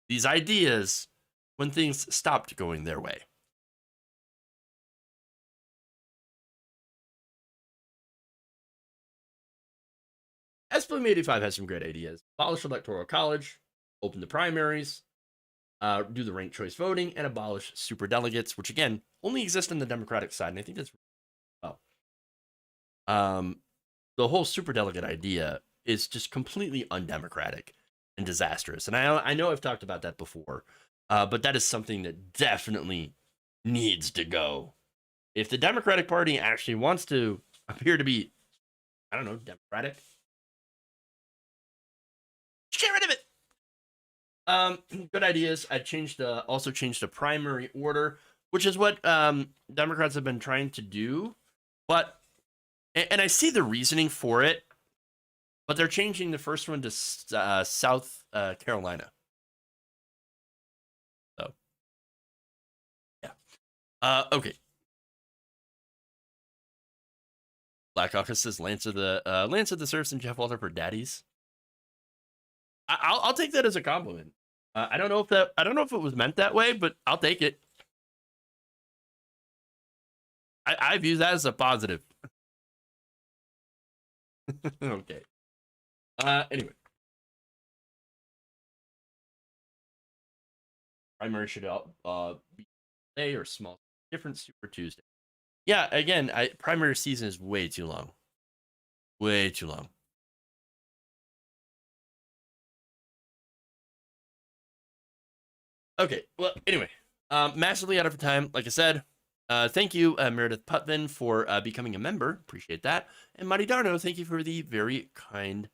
these ideas when things stopped going their way. SBLM 85 has some great ideas. Abolish electoral college, open the primaries, do the ranked choice voting, and abolish superdelegates, which again only exist on the Democratic side, and I think that's the whole superdelegate idea is just completely undemocratic and disastrous. And I know I've talked about that before, but that is something that definitely needs to go. If the Democratic Party actually wants to appear to be, democratic, just get rid of it. Good ideas. I also changed the primary order, which is what Democrats have been trying to do, and I see the reasoning for it, but they're changing the first one to South Carolina. Okay. Black Caucus says Lance of the Serfs and Jeff Walter for daddies. I'll take that as a compliment. I don't know if it was meant that way, but I'll take it. I view that as a positive. Okay. Anyway. Primary should be today or small different Super Tuesday. Yeah, again, primary season is way too long. Way too long. Okay, well, anyway, massively out of time. Like I said, thank you, Meredith Putvin, for becoming a member. Appreciate that. And Marty Darno, thank you for the very kind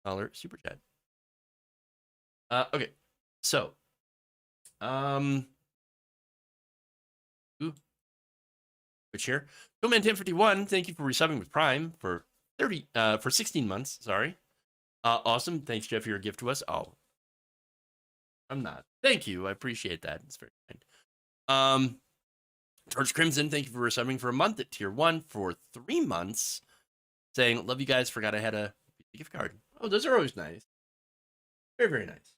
dollar super chat. Okay, so, which here, Showman 1051, thank you for resubbing with Prime for 16 months. Sorry, awesome. Thanks, Jeff, for your gift to us. Oh, I'm not. Thank you. I appreciate that. It's very kind. George Crimson, thank you for resubbing for a month at tier 1 for 3 months. Saying, love you guys. Forgot I had a gift card. Oh, those are always nice. Very, very nice.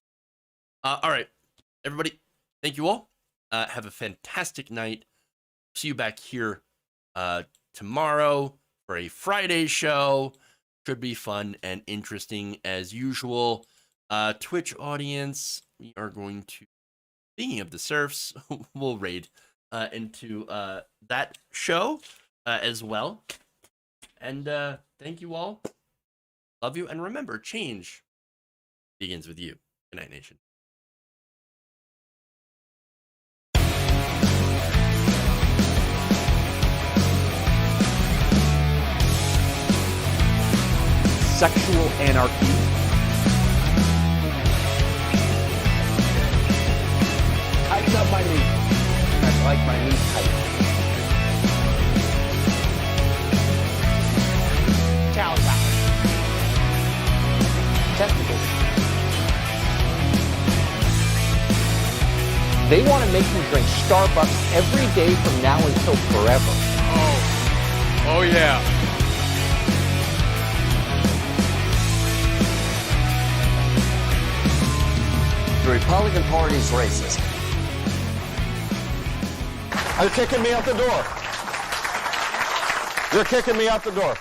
All right, everybody. Thank you all. Have a fantastic night. See you back here tomorrow for a Friday show. Should be fun and interesting as usual. Twitch audience, we are going to, speaking of the Serfs, we'll raid into that show as well. And thank you all. Love you. And remember, change begins with you. Good night, nation. Sexual anarchy. Tighten up my meat. I like my meat tight. Caliber. Testicles. They want to make you drink Starbucks every day from now until forever. Oh yeah. The Republican Party is racist. You're kicking me out the door. You're kicking me out the door.